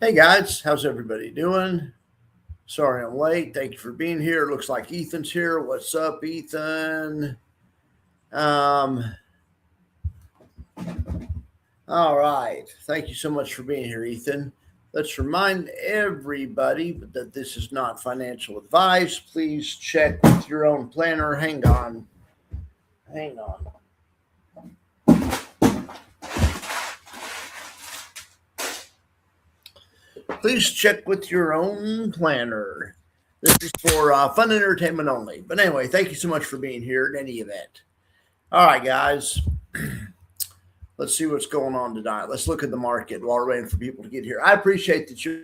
Hey guys, how's everybody doing? Sorry I'm late. Thank you for being here. Looks like Ethan's here. What's up, Ethan? Um, all right. Thank you so much for being here, Ethan. Let's remind everybody that this is not financial advice. Please check with your own planner. Hang on. Hang on. Please check with your own planner. This is for fun and entertainment only. But anyway, thank you so much for being here in any event. All right, guys. Let's see what's going on tonight. Let's look at the market while we're waiting for people to get here. I appreciate that you're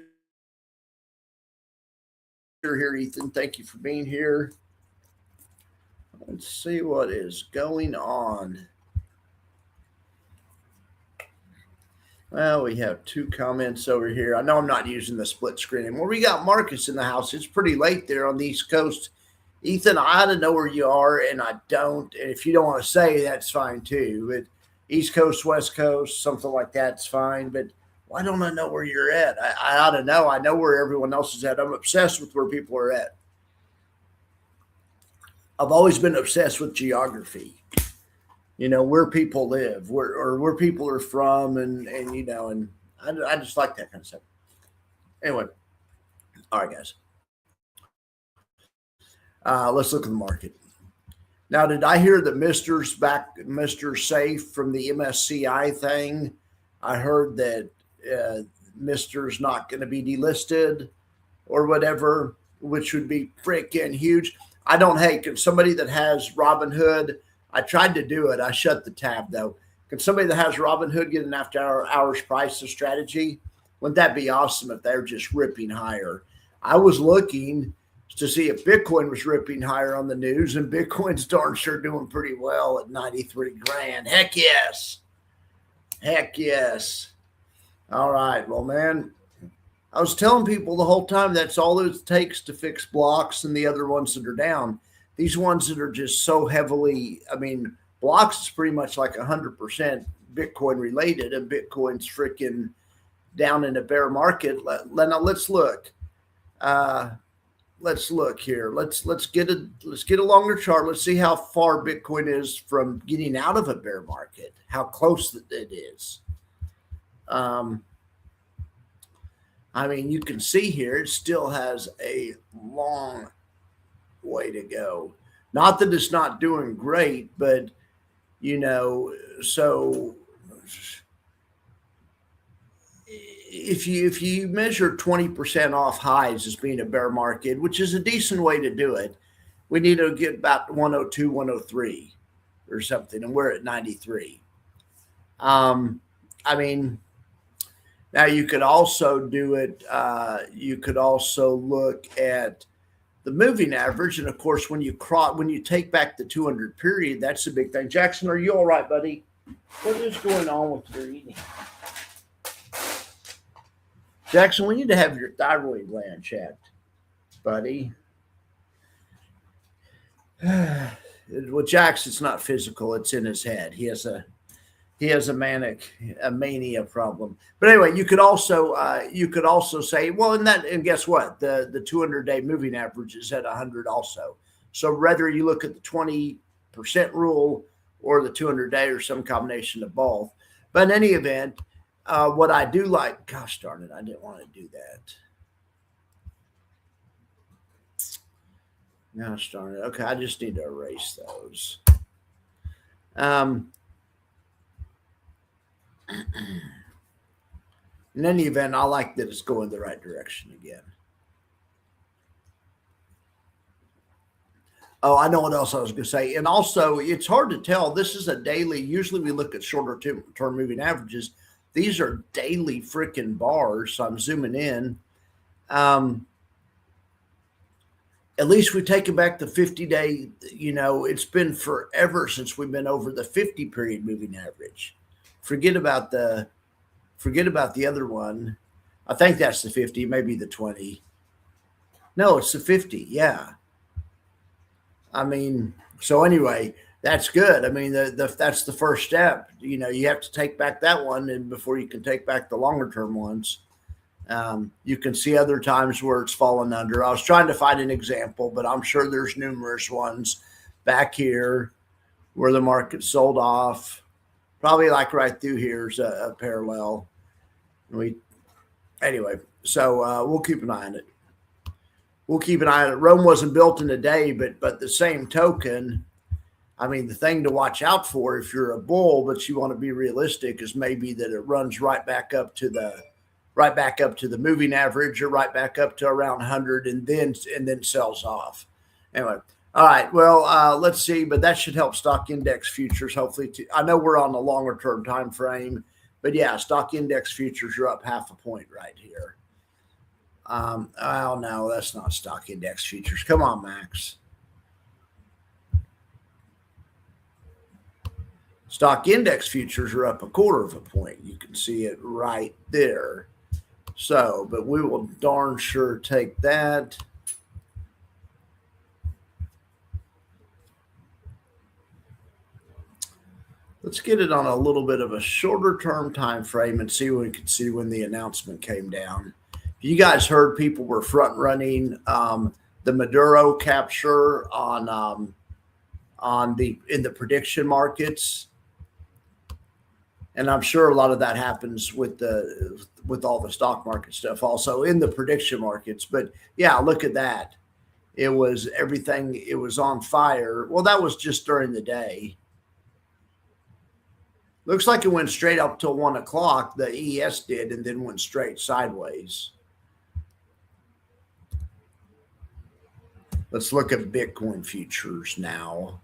here, Ethan. Thank you for being here. Let's see what is going on. Well, we have two comments over here. I know I'm not using the split screen anymore. We got Marcus in the house. It's pretty late there on the East Coast. Ethan, I ought to know where you are, and I don't. And if you don't want to say, that's fine too. But East Coast, West Coast, something like that's fine. But why don't I know where you're at? I ought to know. I know where everyone else is at. I'm obsessed with where people are at. I've always been obsessed with geography. Where people live, where people are from, and I just like that kind of stuff. Anyway, all right, guys. Let's look at the market. Now, did I hear that Mr. Safe from the MSCI thing? I heard that Mr.'s not going to be delisted or whatever, which would be freaking huge. I don't hate. Can somebody that has Robinhood, I tried to do it. I shut the tab though. Can somebody that has Robinhood get an after hours prices strategy? Wouldn't that be awesome if they're just ripping higher? I was looking to see if Bitcoin was ripping higher on the news, and Bitcoin's darn sure doing pretty well at 93 grand. Heck yes. Heck yes. All right. Well, man, I was telling people the whole time that's all it takes to fix blocks and the other ones that are down. These ones that are just so heavily, blocks is pretty much like 100% Bitcoin related, and Bitcoin's freaking down in a bear market. Now let's look. Let's look here. Let's get a longer chart. Let's see how far Bitcoin is from getting out of a bear market. How close it is. You can see here it still has a long way to go. Not that it's not doing great, but so if you measure 20% off highs as being a bear market, which is a decent way to do it, we need to get about 102, 103 or something, and we're at 93. I mean, now you could also do it. You could also look at the moving average, and of course, when you take back the 200 period, that's the big thing. Jackson, are you all right, buddy? What is going on with your eating? Jackson, we need to have your thyroid gland checked, buddy. With Jackson, it's not physical; it's in his head. He has a mania problem. But anyway, you could also say, well, and guess what? The 200-day moving average is at 100 also. So whether you look at the 20% rule or the 200-day or some combination of both. But in any event, what I do like, gosh darn it, I didn't want to do that. Gosh darn it. Okay, I just need to erase those. In any event, I like that it's going the right direction again. Oh, I know what else I was going to say. And also, it's hard to tell. This is a daily. Usually we look at shorter term moving averages. These are daily freaking bars. So I'm zooming in. At least we've taken back the 50-day. It's been forever since we've been over the 50 period moving average. Forget about the other one. I think that's the 50, maybe the 20. No, it's the 50. Yeah. So anyway, that's good. That's the first step. You have to take back that one, and before you can take back the longer term ones. You can see other times where it's fallen under. I was trying to find an example, but I'm sure there's numerous ones back here where the market sold off. Probably like right through here's a parallel. Anyway, so we'll keep an eye on it. We'll keep an eye on it. Rome wasn't built in a day, but the same token, I mean, the thing to watch out for if you're a bull, but you want to be realistic, is maybe that it runs right back up to the moving average, or right back up to around 100, and then sells off. Anyway, all right. Well, let's see, but that should help stock index futures. Hopefully, I know we're on a longer term time frame, but yeah, stock index futures are up 0.5 point right here. Oh no, that's not stock index futures. Come on, Max. Stock index futures are up 0.25 point. You can see it right there. So, but we will darn sure take that. Let's get it on a little bit of a shorter term time frame and see what we can see when the announcement came down. You guys heard people were front running the Maduro capture in the prediction markets, and I'm sure a lot of that happens with all the stock market stuff also in the prediction markets. But yeah, look at that. It was everything. It was on fire. Well, that was just during the day. Looks like it went straight up till 1 o'clock. The ES did, and then went straight sideways. Let's look at Bitcoin futures now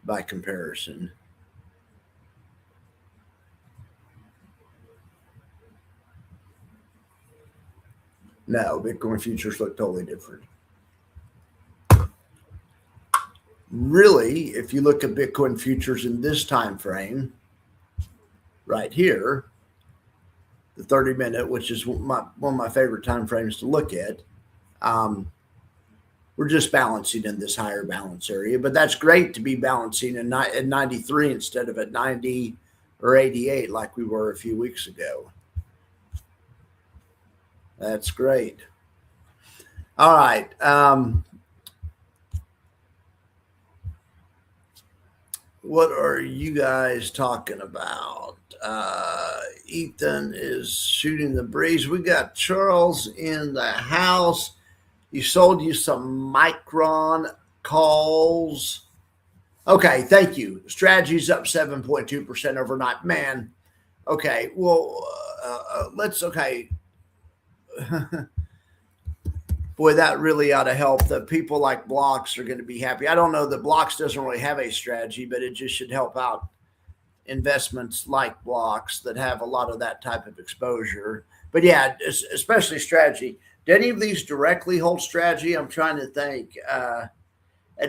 by comparison. No, Bitcoin futures look totally different. Really, if you look at Bitcoin futures in this time frame, right here, the 30-minute, which is one of my favorite time frames to look at, we're just balancing in this higher balance area. But that's great to be balancing at 93 instead of at 90 or 88 like we were a few weeks ago. That's great. All right. What are you guys talking about? Ethan is shooting the breeze. We got Charles in the house. You sold you some Micron calls. Okay, thank you. Strategy's up 7.2% overnight. Man, okay, well, okay. Boy, that really ought to help. The people like Blocks are going to be happy. I don't know that Blocks doesn't really have a strategy, but it just should help out investments like Blocks that have a lot of that type of exposure. But yeah, especially strategy. Do any of these directly hold strategy? I'm trying to think. At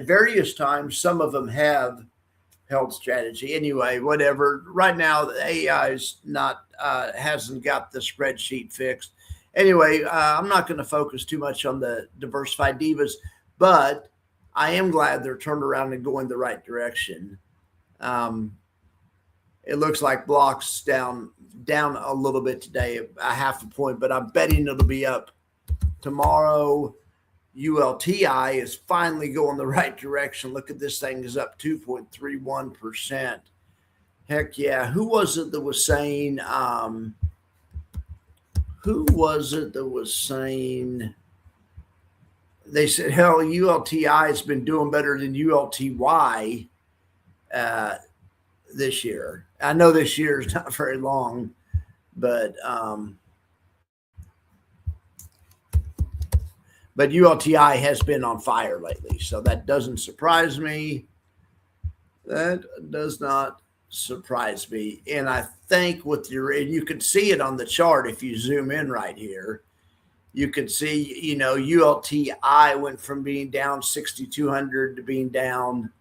various times, some of them have held strategy. Anyway, whatever. Right now, the AI's not hasn't got the spreadsheet fixed. Anyway, I'm not going to focus too much on the diversified divas, but I am glad they're turned around and going the right direction. It looks like Blocks down a little bit today, 0.5 point, but I'm betting it'll be up tomorrow. ULTI is finally going the right direction. Look at this thing is up 2.31%. Heck yeah. Who was it that was saying they said, hell, ULTI has been doing better than ULTY this year. I know this year is not very long, but ULTI has been on fire lately, so that doesn't surprise me. That does not surprise me. And I think and you can see it on the chart if you zoom in right here. You can see, ULTI went from being down 6,200 to being down,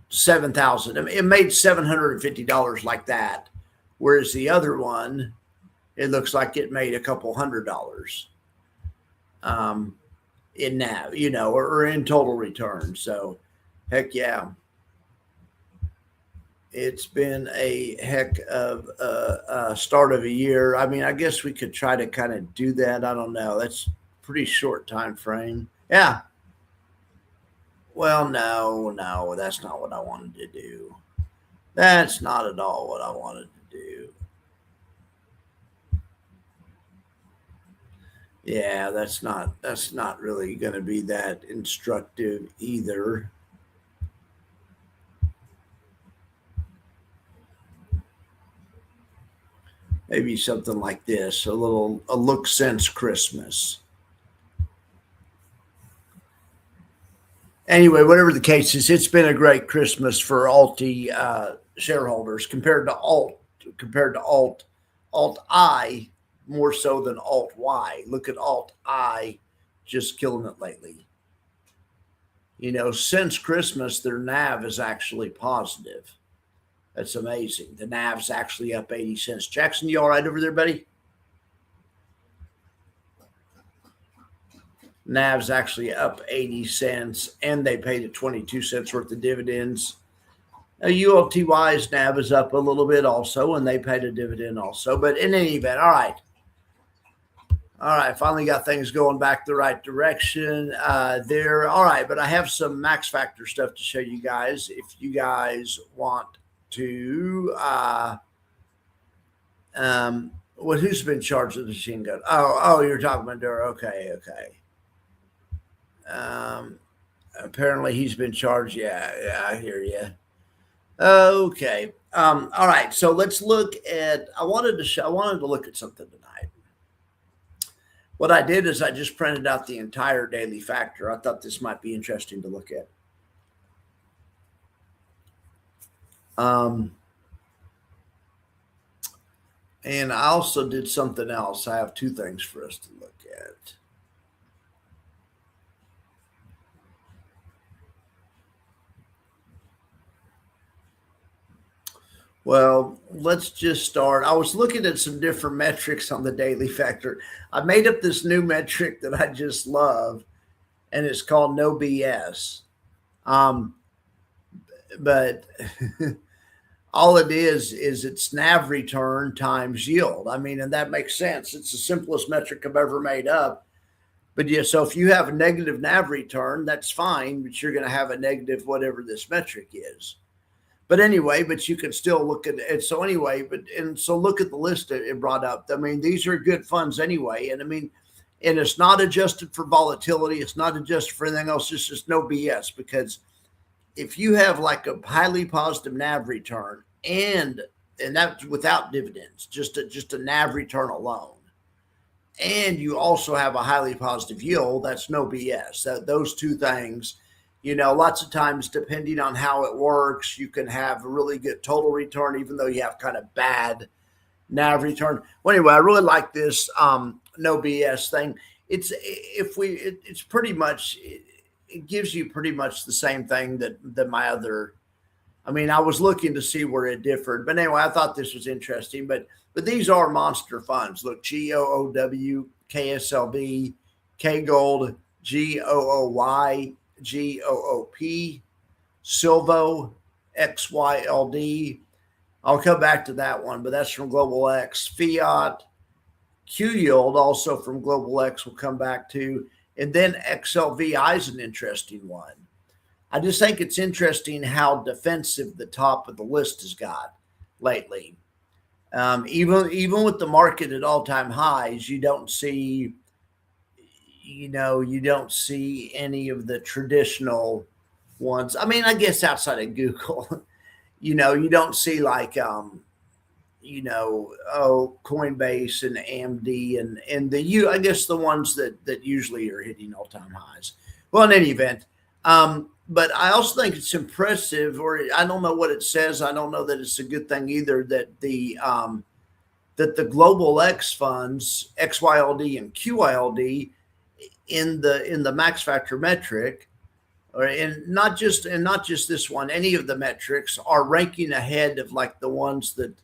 7,000. I mean, it made $750 like that, whereas the other one, it looks like it made a couple $100 in NAV, or in total return. So, heck yeah. It's been a heck of a start of a year. I mean, I guess we could try to kind of do that. I don't know. That's pretty short time frame. Yeah. Well, no, that's not what I wanted to do. That's not at all what I wanted to do. Yeah, that's not really going to be that instructive either. Maybe something like this, a look since Christmas. Anyway, whatever the case is, it's been a great Christmas for Alti shareholders compared to Alt I, more so than Alt Y. Look at Alt I just killing it lately. Since Christmas, their NAV is actually positive. That's amazing. The NAV's actually up 80 cents. Jackson, you all right over there, buddy? NAV's actually up 80 cents, and they paid a 22 cents worth of dividends. Now, ULTY's NAV is up a little bit also, and they paid a dividend also. But in any event, all right. All right, finally got things going back the right direction there. All right, but I have some Max Factor stuff to show you guys if you guys want to. Who's been charged with the machine gun? Oh, you're talking about Dura. Okay. Apparently he's been charged. Yeah, I hear you. Okay. All right. So let's look at. I wanted to look at something tonight. What I did is I just printed out the entire daily factor. I thought this might be interesting to look at. And I also did something else. I have two things for us to look at. Well, let's just start. I was looking at some different metrics on the daily factor. I made up this new metric that I just love, and it's called no BS. But all it is it's NAV return times yield. I mean, and that makes sense. It's the simplest metric I've ever made up. But yeah, so if you have a negative NAV return, that's fine, but you're going to have a negative whatever this metric is. But anyway, but you can still look at it. So anyway, so look at the list that it brought up. I mean, these are good funds anyway. And I mean, and it's not adjusted for volatility. It's not adjusted for anything else. It's just no BS, because if you have like a highly positive NAV return and that's without dividends, just a NAV return alone, and you also have a highly positive yield, that's no BS. Those two things, lots of times, depending on how it works, you can have a really good total return, even though you have kind of bad NAV return. Well, anyway, I really like this no BS thing. It's pretty much, it gives you pretty much the same thing that my other. I mean, I was looking to see where it differed, but anyway, I thought this was interesting. But these are monster funds. Look, GOOW, KSLB, KGold, GOOY, GOOP, Silvo, XYLD. I'll come back to that one, but that's from Global X. Fiat, Q Yield, also from Global X, we'll come back to. And then XLVI is an interesting one. I just think it's interesting how defensive the top of the list has got lately. Even with the market at all-time highs, you don't see any of the traditional ones. I mean, I guess outside of Google, you don't see like Coinbase and AMD and I guess the ones that usually are hitting all-time highs. Well, in any event, but I also think it's impressive, or I don't know what it says. I don't know that it's a good thing either, that the Global X funds, XYLD and QYLD, in the Max Factor metric, and not just this one, any of the metrics are ranking ahead of like the ones that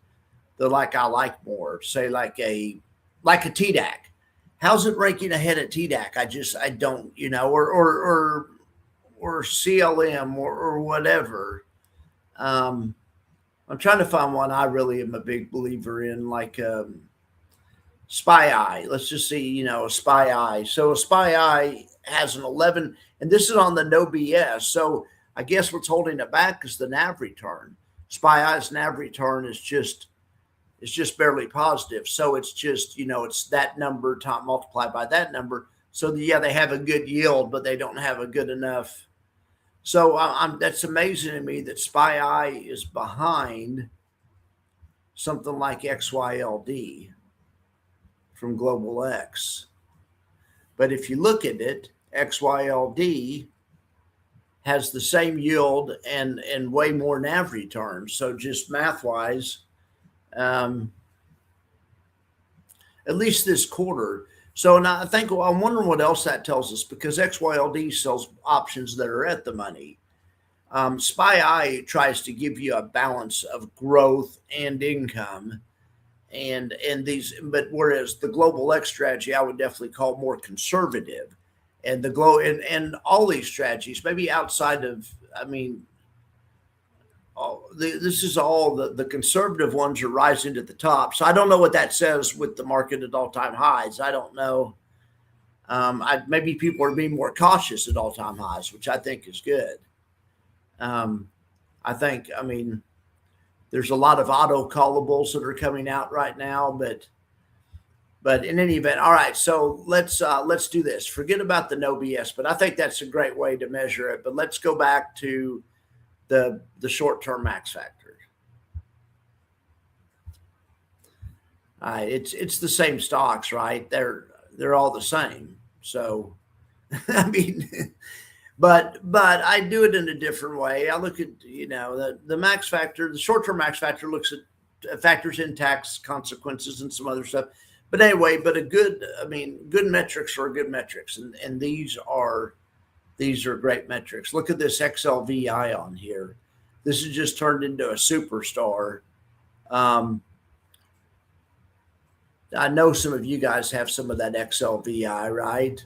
like I like more, say like a TDAC. How's it ranking ahead of TDAC? I don't, or CLM or whatever. I'm trying to find one I really am a big believer in, like SPY. Let's just see, a SPY. So a SPY has an 11, and this is on the no BS. So I guess what's holding it back is the NAV return. SPY's NAV return is just barely positive. So it's just, it's that number multiplied by that number. So they have a good yield, but they don't have a good enough. So that's amazing to me that SPY is behind something like XYLD from Global X. But if you look at it, XYLD has the same yield and way more NAV returns. So just math-wise, at least this quarter. So now I'm wondering what else that tells us, because XYLD sells options that are at the money. SPY tries to give you a balance of growth and income, and but whereas the Global X strategy I would definitely call more conservative, and and all these strategies, maybe outside of, this is all the conservative ones are rising to the top. So I don't know what that says with the market at all-time highs. I don't know. Maybe people are being more cautious at all-time highs, which I think is good. There's a lot of auto callables that are coming out right now, but in any event, all right. So let's do this. Forget about the no BS, but I think that's a great way to measure it. But let's go back to the short-term max factor. It's the same stocks, right? They're all the same. So, but I do it in a different way. I look at, the max factor, the short-term max factor looks at factors in tax consequences and some other stuff. But anyway, good metrics are good metrics. And these are great metrics. Look at this XLVI on here. This has just turned into a superstar. I know some of you guys have some of that XLVI, right?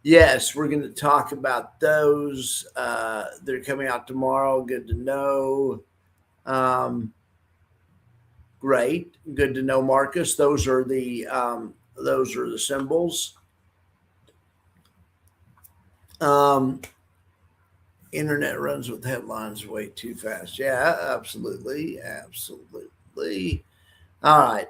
Yes, we're going to talk about those. They're coming out tomorrow. Good to know. Great. Good to know, Marcus. Those are the symbols. Internet runs with headlines way too fast. Yeah, absolutely. Absolutely. All right.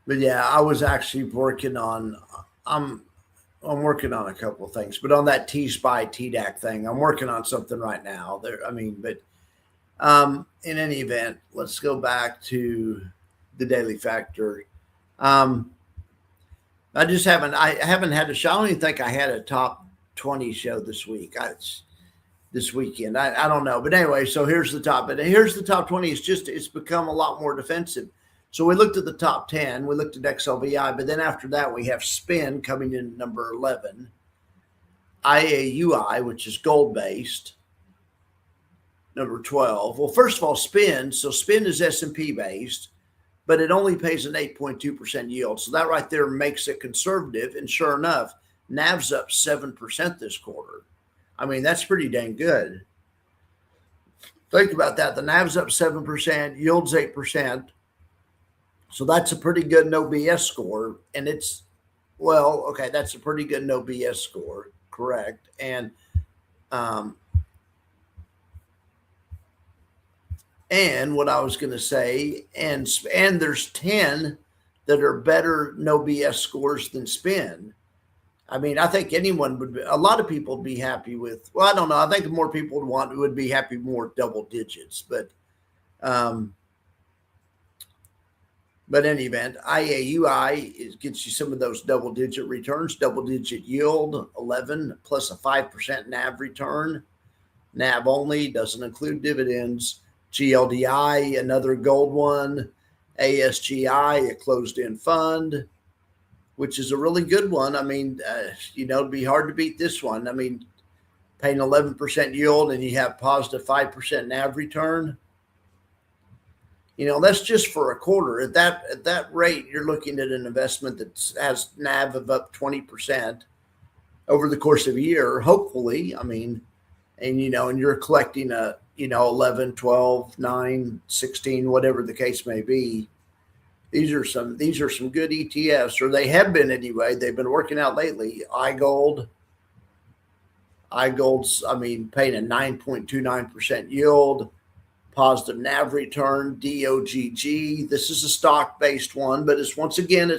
But yeah, I was actually working on, I'm working on a couple of things, but on that T-SPY TDAC thing, I'm working on something right now there. In any event, let's go back to the daily factor. I haven't had a show. I don't even think I had a top 20 show this week. This weekend. I don't know. But anyway, so here's the top. But here's the top 20. It's become a lot more defensive. So we looked at the top 10. We looked at XLVI. But then after that, we have SPIN coming in number 11. IAUI, which is gold-based, number 12. Well, first of all, SPIN. So SPIN is S&P based, but it only pays an 8.2% yield. So that right there makes it conservative. And sure enough, NAV's up 7% this quarter. That's pretty dang good. Think about that. The NAV's up 7%, yield's 8%. So that's a pretty good no BS score. And that's a pretty good no BS score. Correct. And what I was going to say, and there's 10 that are better no BS scores than SPIN. I think a lot of people would be happy with, I don't know. I think more people would be happy more double digits, but in any event, IAUI gets you some of those double digit returns, double digit yield, 11 plus a 5% NAV return. NAV only, doesn't include dividends. GLDI, another gold one. ASGI, a closed end fund, which is a really good one. It'd be hard to beat this one. Paying 11% yield and you have positive 5% NAV return. That's just for a quarter. At that rate, you're looking at an investment that has NAV of up 20%. over the course of a year, hopefully. I mean, and and you're collecting a 11, 12, 9, 16, whatever the case may be. These are some good ETFs, or they have been anyway. They've been working out lately. iGold's, I mean, paying a 9.29% yield, positive NAV return. DOGG, this is a stock-based one, but it's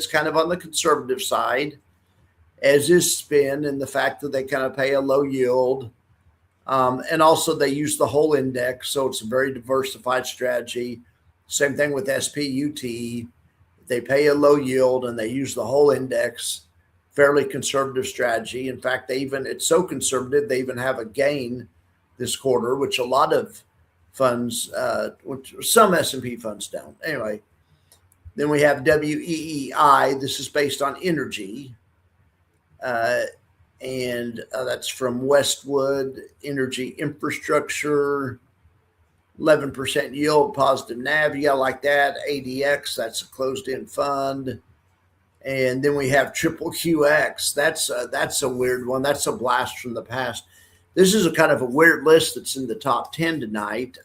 kind of on the conservative side, as is Spin, and the fact that they kind of pay a low yield. And also they use the whole index, so it's a very diversified strategy. Same thing with SPUT. They pay a low yield and they use the whole index. Fairly conservative strategy. In fact, it's so conservative, they even have a gain this quarter, which a lot of funds, which some S&P funds don't. Anyway, then we have WEEI. This is based on energy. And that's from Westwood Energy Infrastructure. 11% yield, positive NAV. You got like that. ADX, that's a closed-end fund. And then we have Triple QX. That's a weird one. That's a blast from the past. This is a kind of a weird list that's in the top 10 tonight.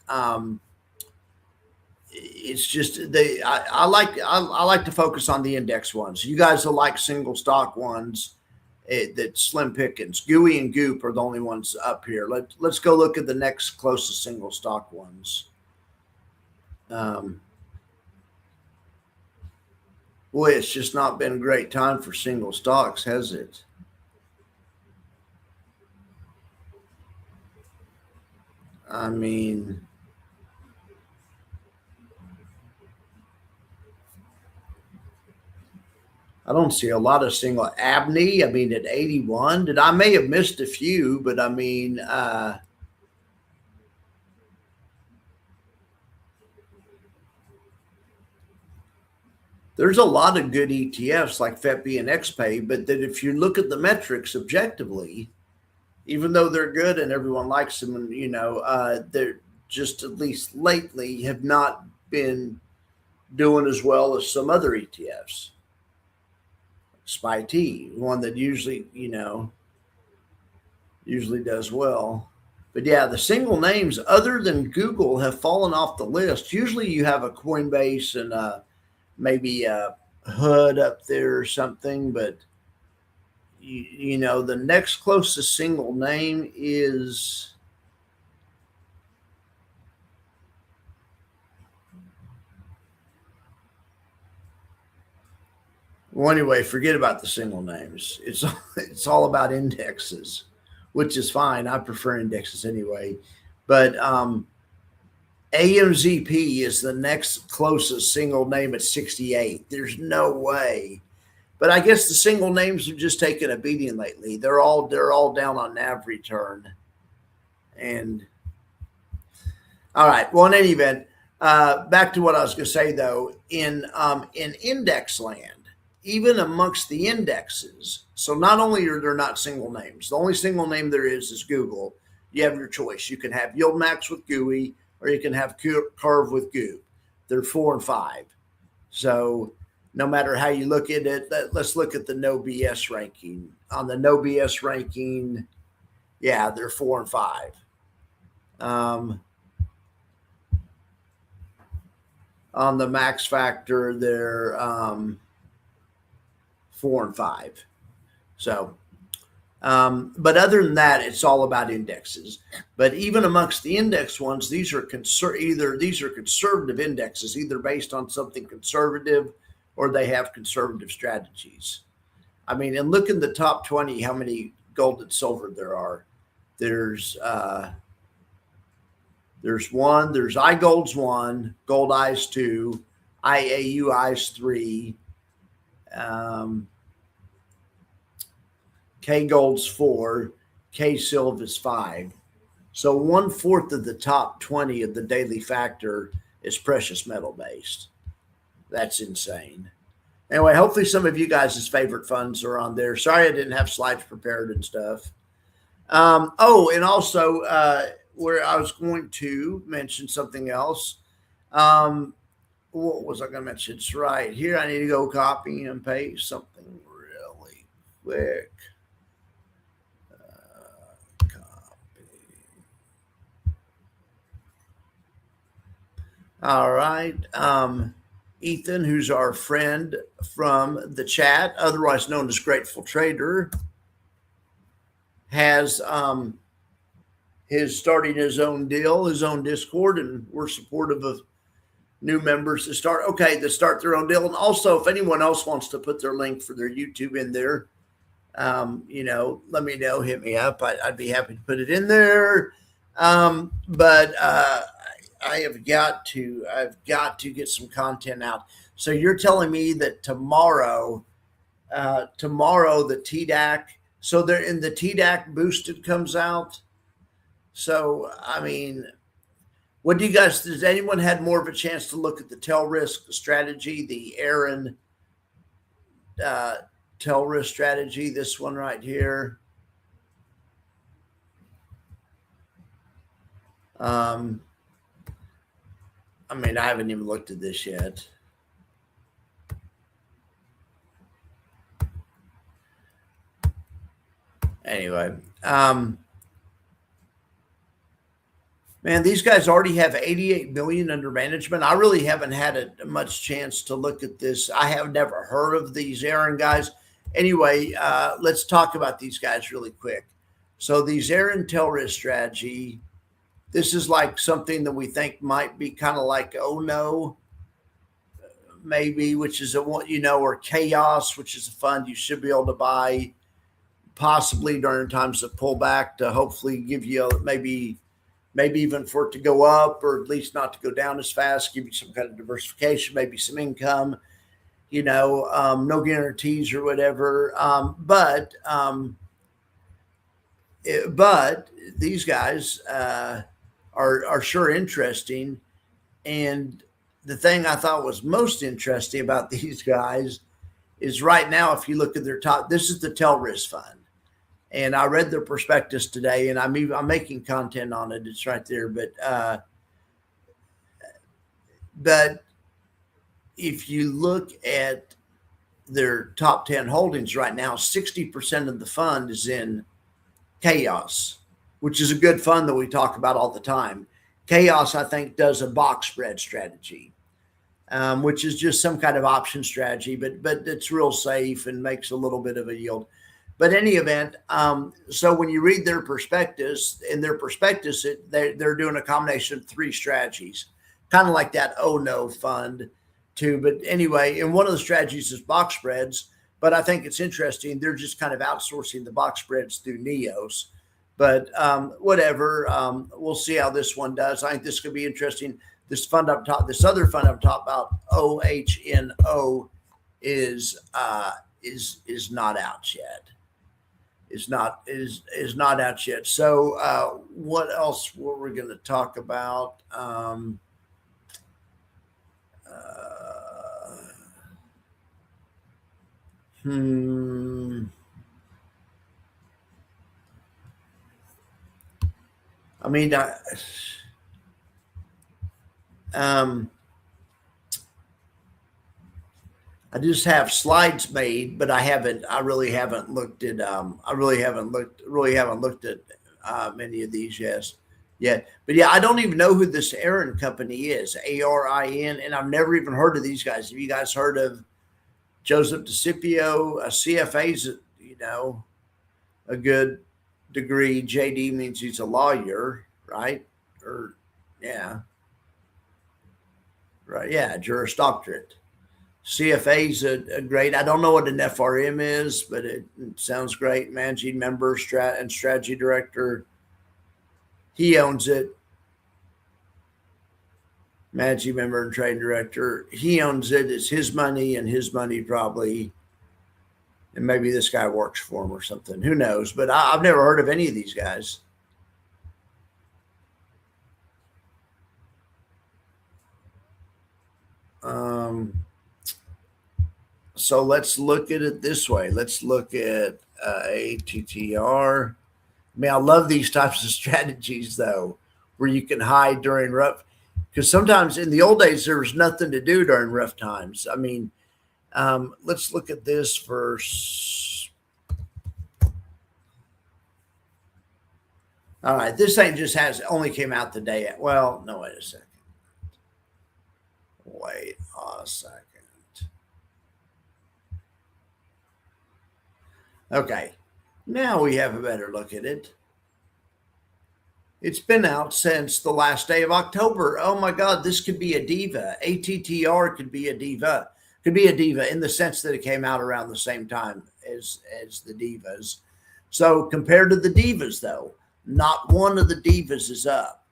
It's just I like to focus on the index ones. You guys will like single stock ones. That slim pickings. GUI and Goop are the only ones up here. Let's go look at the next closest single stock ones. Boy, it's just not been a great time for single stocks, has it? I mean, I don't see a lot of single. Abney, I mean, at 81. I may have missed a few, but I mean, there's a lot of good ETFs like FETB and XPay, but that if you look at the metrics objectively, even though they're good and everyone likes them, and they're just, at least lately, have not been doing as well as some other ETFs. SPY-T, one that usually does well. But yeah, the single names other than Google have fallen off the list. Usually you have a Coinbase and maybe a HUD up there or something, but the next closest single name is well, anyway, forget about the single names. It's all about indexes, which is fine. I prefer indexes anyway. But AMZP is the next closest single name at 68. There's no way. But I guess the single names have just taken a beating lately. They're all down on NAV return. And all right. Well, in any event, back to what I was going to say though. In index land, even amongst the indexes, so not only are there not single names, the only single name there is Google. You have your choice. You can have YieldMax with GUI, or you can have Curve with Goop. They're 4 and 5. So no matter how you look at it, let's look at the no BS ranking. On the no BS ranking, yeah, they're 4 and 5. On the max factor, they're 4 and 5. So, but other than that, it's all about indexes. But even amongst the index ones, these are conservative indexes, either based on something conservative or they have conservative strategies. I mean, and look in the top 20, how many gold and silver there are. There's one, there's iGold's 1, Gold Eyes 2, IAU Eyes 3, K Gold's 4, K Silver's 5. So 1/4 of the top 20 of the daily factor is precious metal based. That's insane. Anyway, hopefully some of you guys' favorite funds are on there. Sorry I didn't have slides prepared and stuff. And also where I was going to mention something else. What was I going to mention? It's right here. I need to go copy and paste something really quick. All right. Ethan, who's our friend from the chat, otherwise known as Grateful Trader, has his starting his own deal, his own Discord, and we're supportive of new members to start their own deal. And also, if anyone else wants to put their link for their YouTube in there, let me know, hit me up. I'd be happy to put it in there. But I've got to get some content out. So you're telling me that tomorrow the TDAC, so they're in the TDAC boosted comes out. So, I mean, what do you guys, does anyone had more of a chance to look at the tail risk strategy, the Aaron tail risk strategy, this one right here? I mean, I haven't even looked at this yet. Anyway, man, these guys already have 88 million under management. I really haven't had much chance to look at this. I have never heard of these Aaron guys. Anyway, let's talk about these guys really quick. So these Aaron tail risk strategy, this is like something that we think might be kind of like Oh No, maybe, which is or Chaos, which is a fund you should be able to buy possibly during times of pullback to hopefully give you maybe even for it to go up, or at least not to go down as fast, give you some kind of diversification, maybe some income, no guarantees or whatever. But these guys are sure interesting. And the thing I thought was most interesting about these guys is right now, if you look at their top, this is the tail risk fund. And I read their prospectus today, and I'm making content on it. It's right there. But if you look at their top 10 holdings right now, 60% of the fund is in Chaos, which is a good fund that we talk about all the time. Chaos, I think, does a box spread strategy, which is just some kind of option strategy, but it's real safe and makes a little bit of a yield. But in any event, so when you read their prospectus, they're doing a combination of 3 strategies, kind of like that Oh No fund too. But anyway, and one of the strategies is box spreads. But I think it's interesting. They're just kind of outsourcing the box spreads through Neos. But whatever, we'll see how this one does. I think this could be interesting. This fund up top, this other fund up top about OHNO is not out yet. Is not out yet. So what else were we going to talk about? I mean, I just have slides made, but I really haven't looked at many of these yet. But yeah, I don't even know who this Aaron company is, ARIN, and I've never even heard of these guys. Have you guys heard of Joseph DeCipio? CFA's, a good degree. JD means he's a lawyer, right? Yeah, Juris Doctorate. CFA's a great, I don't know what an FRM is, but it sounds great. Managing member and strategy director. He owns it. Managing member and trading director. He owns it. It's his money, and his money probably, and maybe this guy works for him or something. Who knows? But I've never heard of any of these guys. So let's look at it this way. Let's look at ATTR. I mean, I love these types of strategies, though, where you can hide during rough, because sometimes in the old days, there was nothing to do during rough times. I mean, let's look at this first. All right, this thing just only came out the day. Well, no, wait a second. Wait a second. Okay, now we have a better look at it. It's been out since the last day of October. Oh my God, this could be a diva. ATTR could be a diva. Could be a diva in the sense that it came out around the same time as the divas. So compared to the divas, though, not one of the divas is up.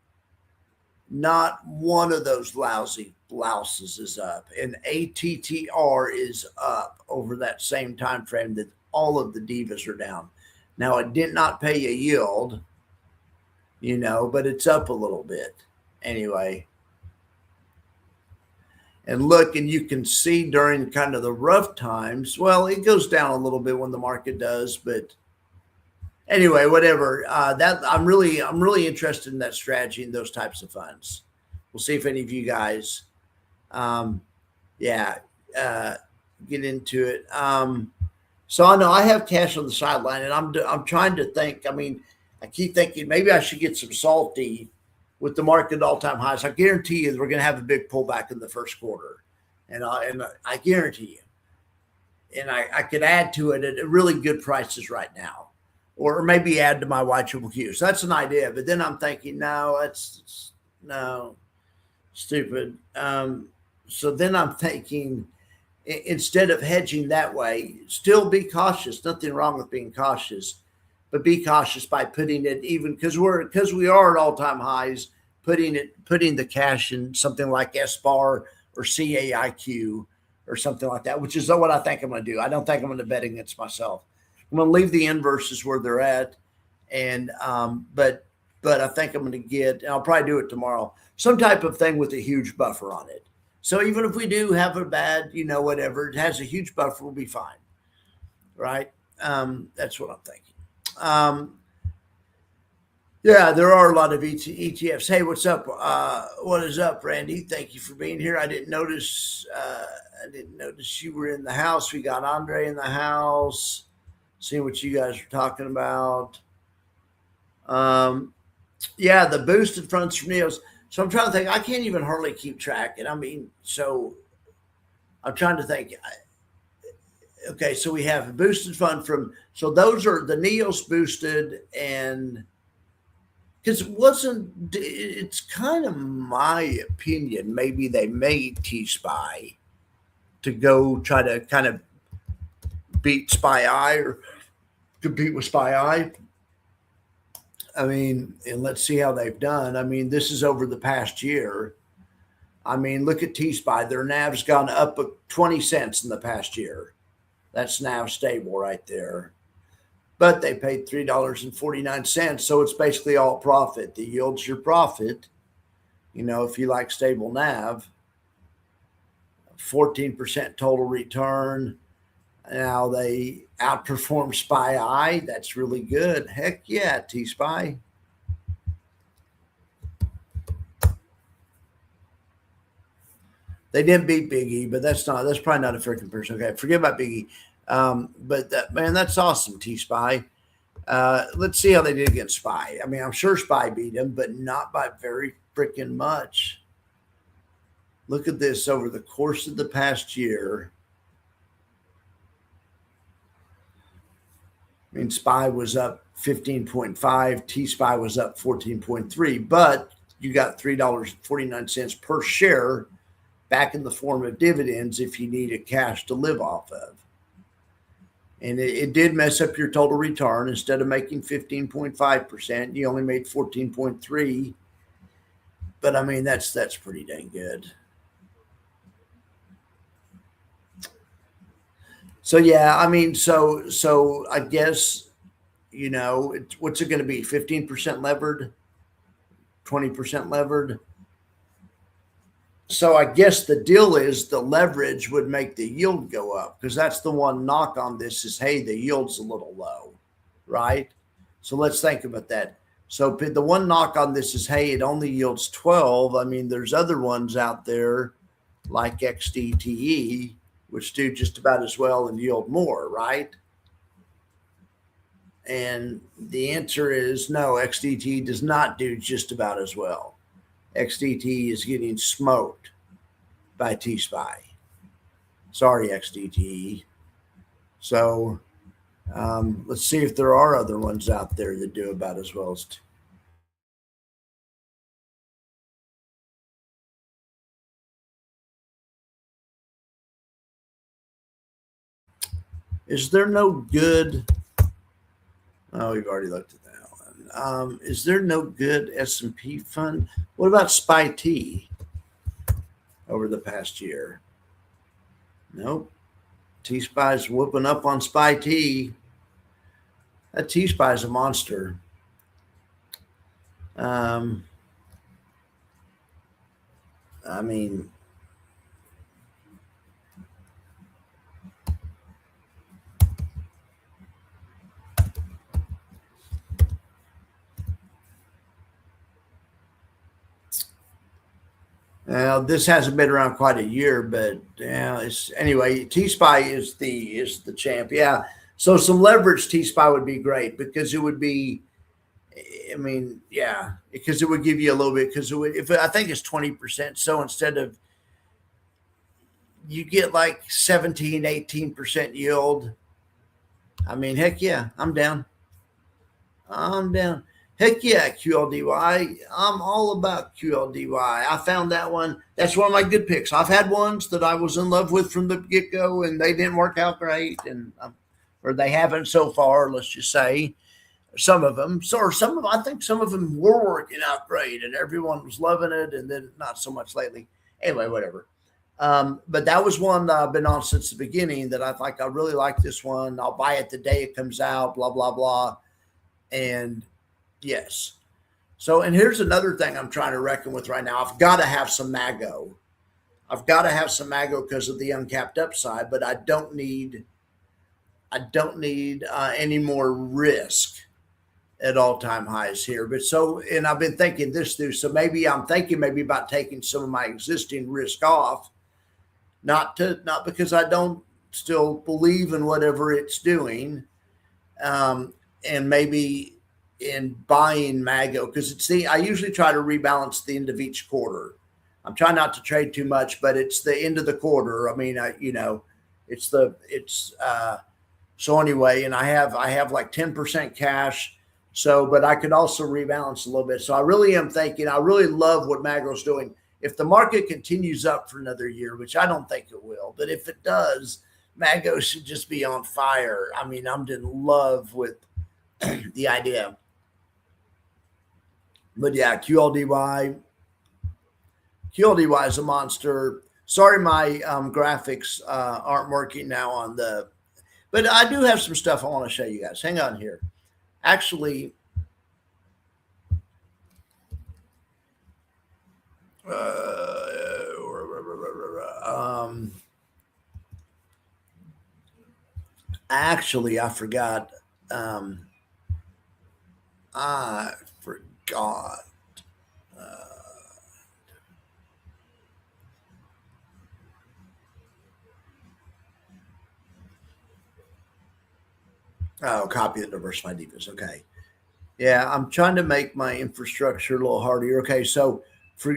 Not one of those lousy blouses is up. And ATTR is up over that same time frame that all of the divas are down. Now, it did not pay a yield, but it's up a little bit anyway. And look, and you can see during kind of the rough times, well, it goes down a little bit when the market does, but anyway, whatever. I'm really interested in that strategy and those types of funds. We'll see if any of you guys, get into it. So I know I have cash on the sideline, and I'm trying to think. I mean, I keep thinking maybe I should get some salty with the market all-time highs. I guarantee you we're going to have a big pullback in the first quarter, and I guarantee you. And I could add to it at really good prices right now, or maybe add to my YQQ. So that's an idea. But then I'm thinking, no, that's stupid. So then I'm thinking, instead of hedging that way, still be cautious. Nothing wrong with being cautious, but be cautious by putting it even because we are at all-time highs, putting the cash in something like SBAR or CAIQ or something like that, which is what I think I'm going to do. I don't think I'm going to bet against myself. I'm going to leave the inverses where they're at, and but I think I'm going to get, and I'll probably do it tomorrow, some type of thing with a huge buffer on it. So even if we do have a bad, whatever, it has a huge buffer, we'll be fine, right? That's what I'm thinking. Yeah, there are a lot of ETFs. Hey, what's up? What is up, Randy? Thank you for being here. I didn't notice you were in the house. We got Andre in the house. See what you guys are talking about. Yeah, the boosted funds from NEOS. So I'm trying to think. I can't even hardly keep track. And I mean, so I'm trying to think. Okay, so we have a boosted fund from. So those are the NEOS boosted, and because it's kind of my opinion. Maybe they made T-SPY to go try to kind of beat SPY-I or compete with SPY-I. I mean, and let's see how they've done. I mean, this is over the past year. I mean, look at T-SPY. Their NAV's gone up 20 cents in the past year. That's NAV stable right there. But they paid $3.49. So it's basically all profit. The yield's your profit. If you like stable NAV, 14% total return. Now they outperform SPY-I. That's really good. Heck yeah, T-SPY. They didn't beat Big E, but that's probably not a fair comparison. Okay, forget about Big E. But that's awesome, T-SPY. Let's see how they did against SPY. I mean, I'm sure SPY beat them, but not by very freaking much. Look at this over the course of the past year. I mean, SPY was up 15.5, T-SPY was up 14.3, but you got $3.49 per share back in the form of dividends if you needed cash to live off of. And it did mess up your total return. Instead of making 15.5%, you only made 14.3. But I mean, that's pretty dang good. So yeah, I mean, so I guess, what's it going to be? 15% levered, 20% levered. So I guess the deal is the leverage would make the yield go up, because that's the one knock on this is, hey, the yield's a little low, right? So let's think about that. So the one knock on this is, hey, it only yields 12. I mean, there's other ones out there like XDTE, which do just about as well and yield more, right? And the answer is no, XDTE does not do just about as well. XDTE is getting smoked. by T-Spy. Sorry, XDTE. So let's see if there are other ones out there that do about as well as. Is there no good? Oh, we've already looked at that one. Is there no good S&P fund? What about SPY T over the past year? Nope. T-Spy's whooping up on SPY T. That T-Spy is a monster. I mean, this hasn't been around quite a year, but it's anyway. T-Spy is the champ. Yeah. So some leverage T-Spy would be great because it would be. I mean, yeah, because it would give you a little bit. Because if I think it's 20%, so instead of you get like 17, 18% yield. I mean, heck yeah, I'm down. Heck yeah, QLDY. I'm all about QLDY. I found that one. That's one of my good picks. I've had ones that I was in love with from the get go, and they didn't work out great, and or they haven't so far. Let's just say some of them. So, or some of I think some of them were working out great, and everyone was loving it, and then not so much lately. Anyway, whatever. But that was one that I've been on since the beginning. That I like. I really like this one. I'll buy it the day it comes out. Blah blah blah. And yes. So, and here's another thing I'm trying to reckon with right now. I've got to have some Mago. Because of the uncapped upside, but I don't need any more risk at all-time highs here. But so, and I've been thinking this through. So maybe I'm thinking about taking some of my existing risk off, not because I don't still believe in whatever it's doing. And maybe in buying Mago, because I usually try to rebalance the end of each quarter. I'm trying not to trade too much, but it's the end of the quarter. I mean, so anyway, and I have like 10% cash. So, but I could also rebalance a little bit. So I really am thinking, I really love what Mago's doing. If the market continues up for another year, which I don't think it will, but if it does, Mago should just be on fire. I mean, I'm in love with the idea. But yeah, QLDY is a monster. Sorry, my graphics aren't working now on but I do have some stuff I want to show you guys. Hang on here. Actually, I forgot. I forgot. Copy the diversified divas. Okay. Yeah, I'm trying to make my infrastructure a little harder. Okay, so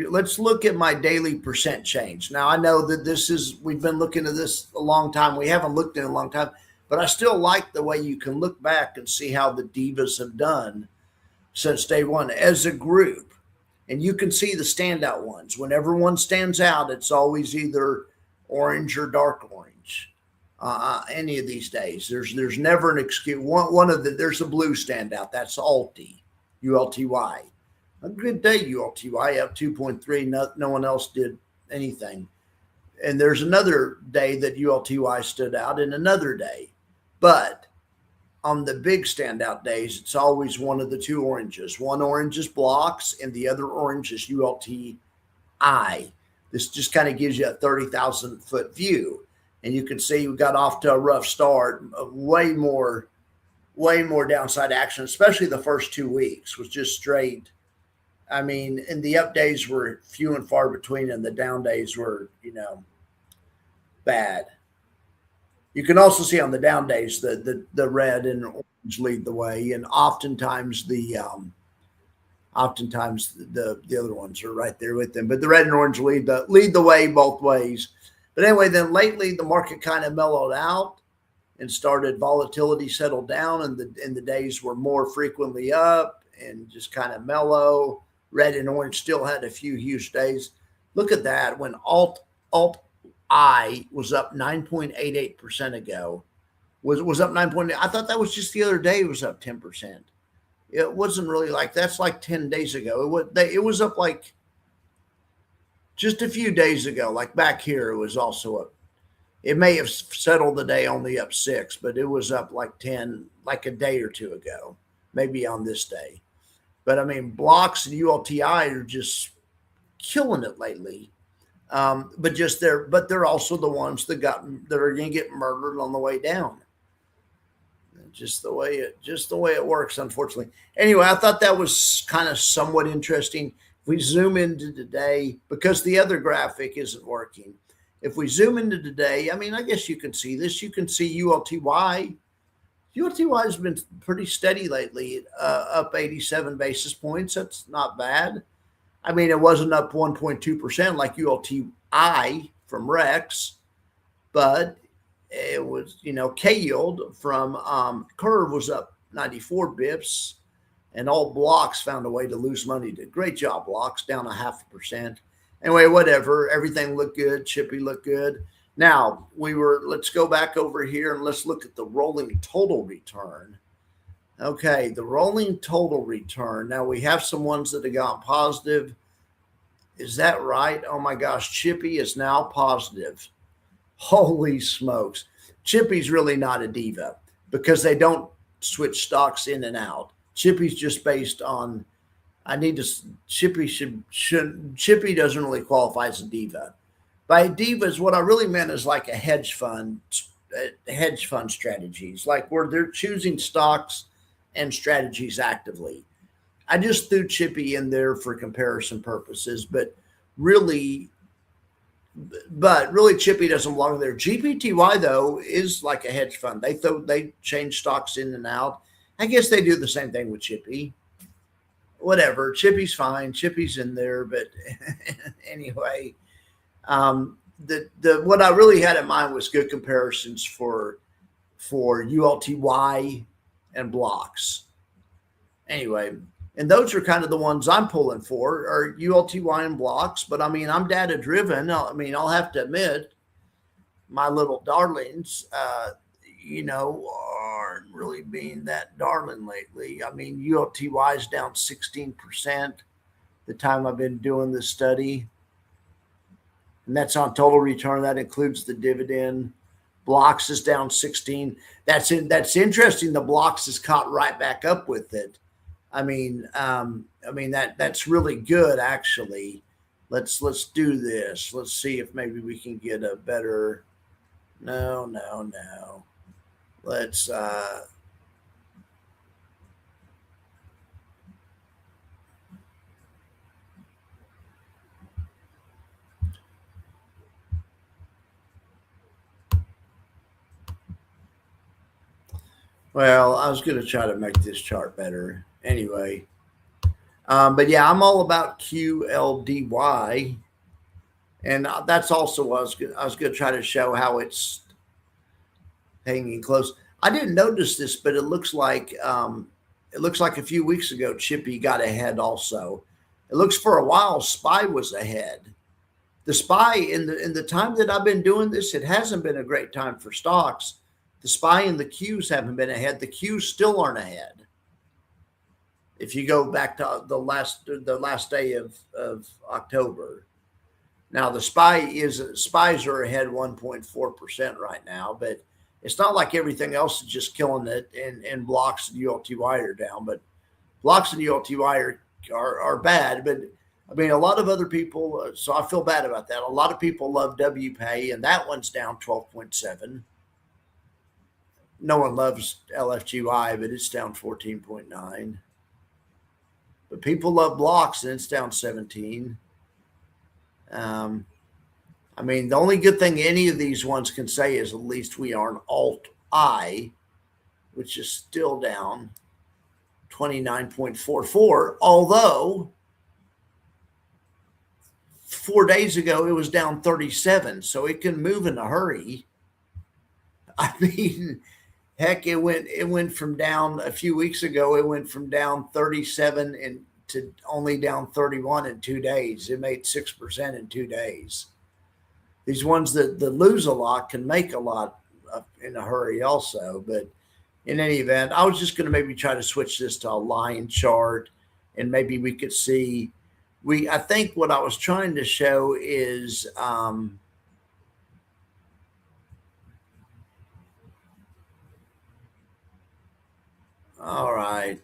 let's look at my daily percent change. Now I know that we've been looking at this a long time. We haven't looked at it in a long time, but I still like the way you can look back and see how the divas have done since day one as a group. And you can see the standout ones. Whenever one stands out, it's always either orange or dark orange. Any of these days, there's never an excuse. There's a blue standout. That's ULTY. A good day, ULTY up 2.3. No one else did anything. And there's another day that ULTY stood out, and another day. But on the big standout days, it's always one of the two oranges. One orange is blocks, and the other orange is ULTI. This just kind of gives you a 30,000 foot view. And you can see we got off to a rough start. Way more downside action, especially the first 2 weeks was just straight. I mean, and the up days were few and far between, and the down days were, bad. You can also see on the down days the red and orange lead the way, and oftentimes Oftentimes the other ones are right there with them, but the red and orange lead the way both ways. But anyway, then lately the market kind of mellowed out and started volatility settled down, and the days were more frequently up and just kind of mellow. Red and orange still had a few huge days. Look at that. When alt I was up 9.88% ago, was up 9. I thought that was just the other day. It was up 10%. It wasn't really like that's like 10 days ago. It was up like just a few days ago. Like back here, it was also up. It may have settled the day only up 6, but it was up like 10, like a day or two ago, maybe on this day. But I mean, blocks and ULTI are just killing it lately. But they're also the ones that are going to get murdered on the way down. Just the way it works, unfortunately. Anyway, I thought that was kind of somewhat interesting. If we zoom into today, because the other graphic isn't working. If we zoom into today, I mean, I guess you can see this. You can see ULTY. ULTY has been pretty steady lately, up 87 basis points. That's not bad. I mean, it wasn't up 1.2% like ULTI from Rex, but it was, K yield from Curve was up 94 bips, and all blocks found a way to lose money. Great job, blocks, down 0.5%. Anyway, whatever. Everything looked good. Chippy looked good. Now let's go back over here and let's look at the rolling total return. Okay, the rolling total return. Now we have some ones that have gone positive. Is that right? Oh my gosh, Chippy is now positive. Holy smokes. Chippy's really not a diva because they don't switch stocks in and out. Chippy's just based on, Chippy doesn't really qualify as a diva. By divas, what I really meant is like a hedge fund strategies, like where they're choosing stocks and strategies actively. I just threw Chippy in there for comparison purposes, but really Chippy doesn't belong there. GPTY though is like a hedge fund. They change stocks in and out. I guess they do the same thing with Chippy. Whatever, Chippy's fine. Chippy's in there, but anyway, what I really had in mind was good comparisons for ULTY and blocks. Anyway, and those are kind of the ones I'm pulling for are ULTY and blocks. But I mean, I'm data driven. I mean, I'll have to admit, my little darlings, aren't really being that darling lately. I mean, ULTY is down 16% the time I've been doing this study. And that's on total return. That includes the dividend. Blocks is down 16. That's interesting. The blocks is caught right back up with it. I mean that's really good actually. Let's do this. Let's see if maybe we can get a better. No. Let's well, I was going to try to make this chart better anyway. But yeah, I'm all about QLDY. And that's also what I was going to try to show how it's hanging close. I didn't notice this, but it looks like a few weeks ago, Chippy got ahead also. It looks for a while, SPY was ahead. The SPY in the time that I've been doing this, it hasn't been a great time for stocks. The SPY and the Qs haven't been ahead. The Qs still aren't ahead. If you go back to the last day of October. Now the SPYs are ahead 1.4% right now, but it's not like everything else is just killing it and blocks and ULTY are down, but blocks and ULTY are bad. But I mean, a lot of other people, so I feel bad about that. A lot of people love WPay, and that one's down 12.7. No one loves LFGY, but it's down 14.9. But people love blocks, and it's down 17. I mean, the only good thing any of these ones can say is at least we are an alt I, which is still down. 29.44, although 4 days ago it was down 37, so it can move in a hurry. I mean, heck, it went from down a few weeks ago, it went from down 37 and to only down 31 in 2 days. It made 6% in 2 days. These ones that lose a lot can make a lot in a hurry also. But in any event, I was just going to maybe try to switch this to a line chart, and maybe we could see. I think what I was trying to show is all right.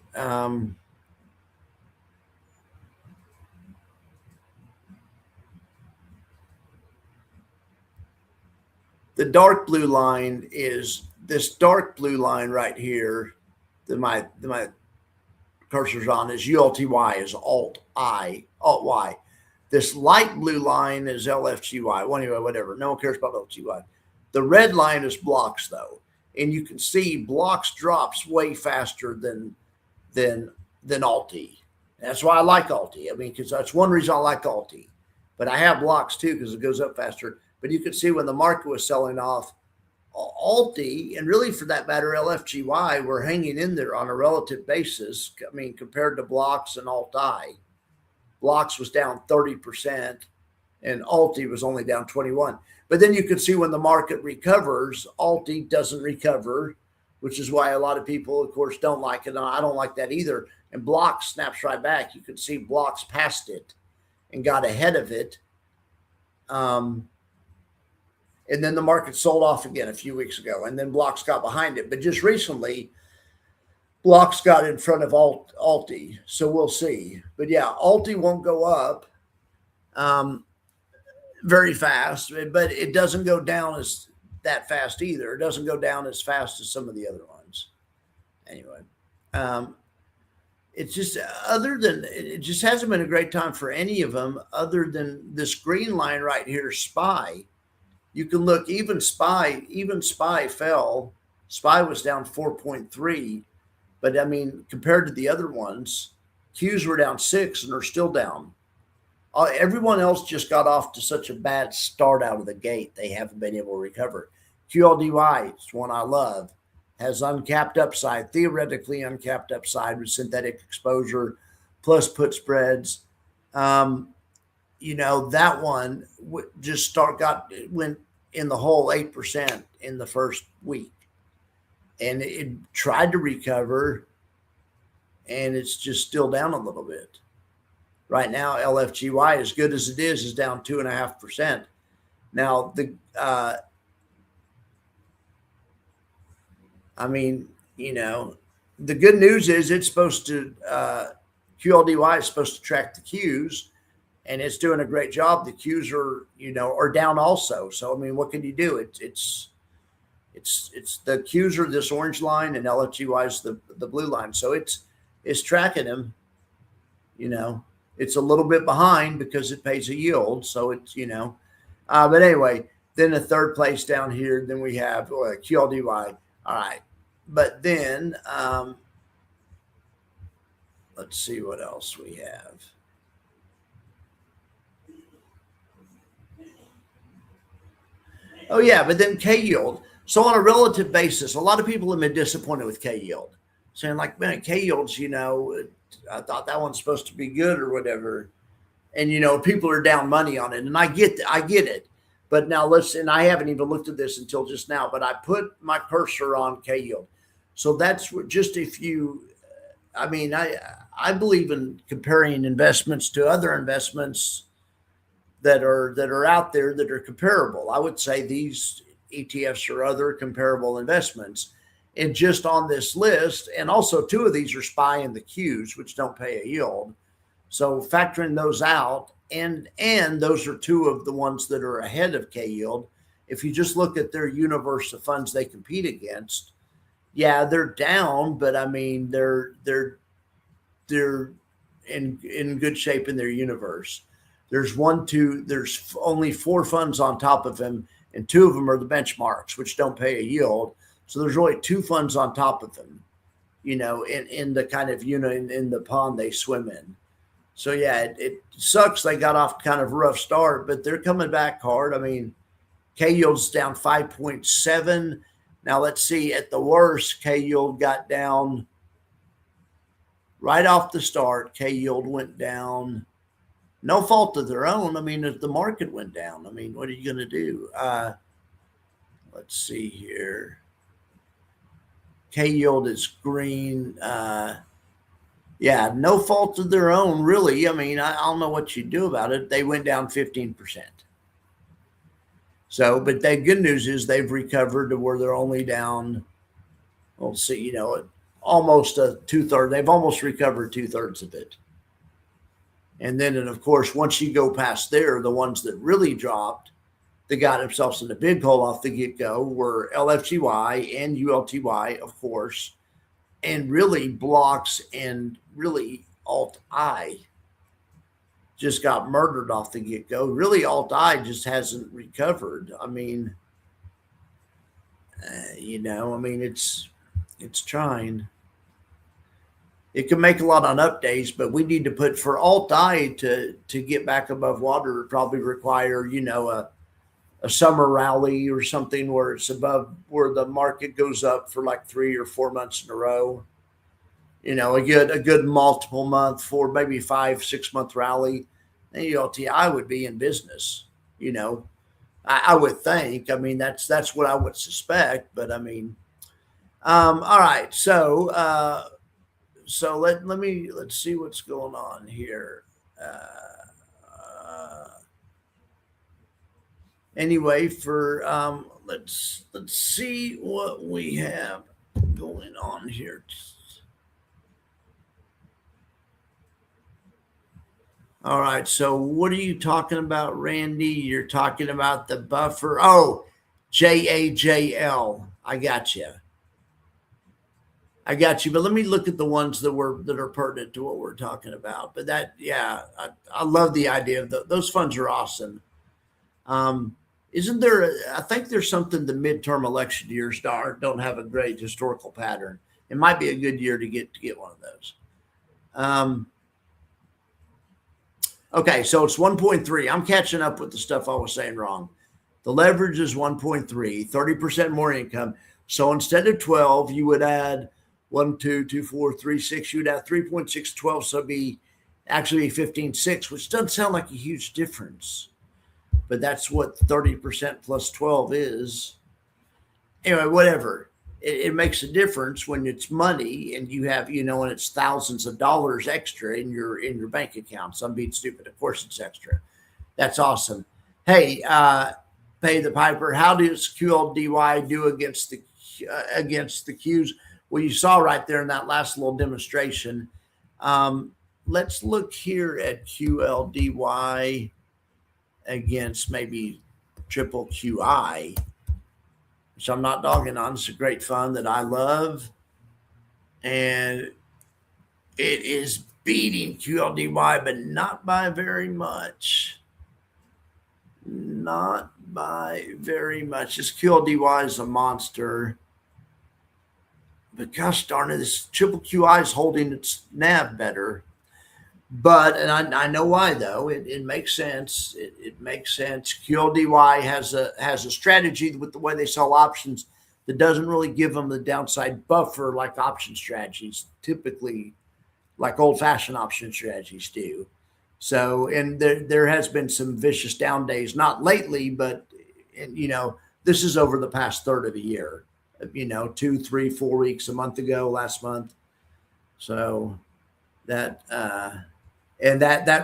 The dark blue line is this dark blue line right here that my cursor's on is ULTY, is Alt Y. This light blue line is LFGY. Well, anyway, whatever. No one cares about LFGY. The red line is blocks, though, and you can see blocks drops way faster than Alti. That's why I like Alti. I mean, because that's one reason I like Alti. But I have blocks too because it goes up faster. But you could see when the market was selling off, Alti, and really for that matter, LFGY, were hanging in there on a relative basis. I mean, compared to blocks and Alti, blocks was down 30% and Alti was only down 21. But then you could see when the market recovers, Alti doesn't recover, which is why a lot of people, of course, don't like it. I don't like that either. And blocks snaps right back. You could see blocks passed it and got ahead of it. And then the market sold off again a few weeks ago, and then blocks got behind it. But just recently, blocks got in front of Alti. So we'll see. But yeah, Alti won't go up very fast, but it doesn't go down as that fast either. It doesn't go down as fast as some of the other ones. Anyway, it's just it just hasn't been a great time for any of them other than this green line right here, SPY. You can look, even SPY fell. SPY was down 4.3, but I mean, compared to the other ones, Qs were down 6 and are still down. Everyone else just got off to such a bad start out of the gate, they haven't been able to recover. QLDY, it's one I love, has uncapped upside, theoretically uncapped upside with synthetic exposure plus put spreads. You know, that one just went in the hole 8% in the first week, and it tried to recover, and it's just still down a little bit. Right now, LFGY, as good as it is down 2.5%. Now, I mean, you know, the good news is it's supposed to, QLDY is supposed to track the Qs, and it's doing a great job. The Qs are down also. So, I mean, what can you do? It's the Qs are this orange line and LFGY is the blue line. So it's tracking them. You know, it's a little bit behind because it pays a yield. So it's, you know, but anyway, then the third place down here, then we have QLDY. All right. But then let's see what else we have. Oh, yeah, but then K-yield. So on a relative basis, a lot of people have been disappointed with K-yield, saying like, man, K-yield's, you know, I thought that one's supposed to be good or whatever. And, you know, people are down money on it. And I get it. But now listen, I haven't even looked at this until just now, but I put my cursor on K-yield. So that's just if you, I mean, I believe in comparing investments to other investments that are out there that are comparable. I would say these ETFs are other comparable investments. And just on this list, and also 2 of these are SPY and the Qs, which don't pay a yield. So factoring those out, and those are 2 of the ones that are ahead of K-yield. If you just look at their universe of funds they compete against, yeah, they're down, but I mean they're in good shape in their universe. There's only 4 funds on top of him, and 2 of them are the benchmarks, which don't pay a yield. So there's only 2 funds on top of them. in the kind of, in the pond they swim in. So yeah, it sucks. They got off kind of a rough start, but they're coming back hard. I mean, K yield's down 5.7. Now let's see, at the worst, K yield got down right off the start. K yield went down. No fault of their own. I mean, if the market went down, I mean, what are you going to do? Let's see here. K yield is green. Yeah, no fault of their own, really. I mean, I don't know what you do about it. They went down 15%. So, but the good news is they've recovered to where they're only down, we'll see, almost a 2/3. They've almost recovered 2/3 of it. And then, of course, once you go past there, the ones that really dropped, they got themselves in a big hole off the get-go were LFGY and ULTY, of course, and really blocks and really Alt-I just got murdered off the get-go. Really, Alt-I just hasn't recovered. I mean, it's trying. It can make a lot on up days, but we need to put for Alt-I to get back above water, it probably require, a summer rally or something where it's above, where the market goes up for like 3 or 4 months in a row. A good multiple month, for maybe 5-6 month rally, and ULTI would be in business. I would think. I mean, that's what I would suspect. But I mean, all right. So let's see what's going on here. Anyway, for let's see what we have going on here. All right. So what are you talking about, Randy? You're talking about the buffer. Oh, JAJL. I got you. But let me look at the ones that are pertinent to what we're talking about. But I love the idea of those funds are awesome. Isn't there? I think there's something. The midterm election years don't have a great historical pattern. It might be a good year to get one of those. Okay, so it's 1.3. I'm catching up with the stuff I was saying wrong. The leverage is 1.3, 30% more income. So instead of 12, you would add 1, 2, 2, 4, 3, 6. You would add 3.6, 12. So it'd be actually 15.6, which doesn't sound like a huge difference. But that's what 30% plus 12 is. Anyway, whatever. It makes a difference when it's money and you have, and it's thousands of dollars extra in your bank account. So I'm being stupid. Of course it's extra. That's awesome. Hey, Pay the Piper, how does QLDY do against the Qs? Well, you saw right there in that last little demonstration. Let's look here at QLDY against maybe triple QI, which I'm not dogging on. It's a great fund that I love. And it is beating QLDY, but not by very much. Not by very much. This QLDY is a monster. But gosh darn it, this triple QI is holding its NAV better. But, and I know why though, it makes sense. It makes sense. QLDY has a strategy with the way they sell options that doesn't really give them the downside buffer like option strategies, typically like old-fashioned option strategies do. So, and there has been some vicious down days, not lately, but this is over the past third of a year, 2, 3, 4 weeks, a month ago, last month. So that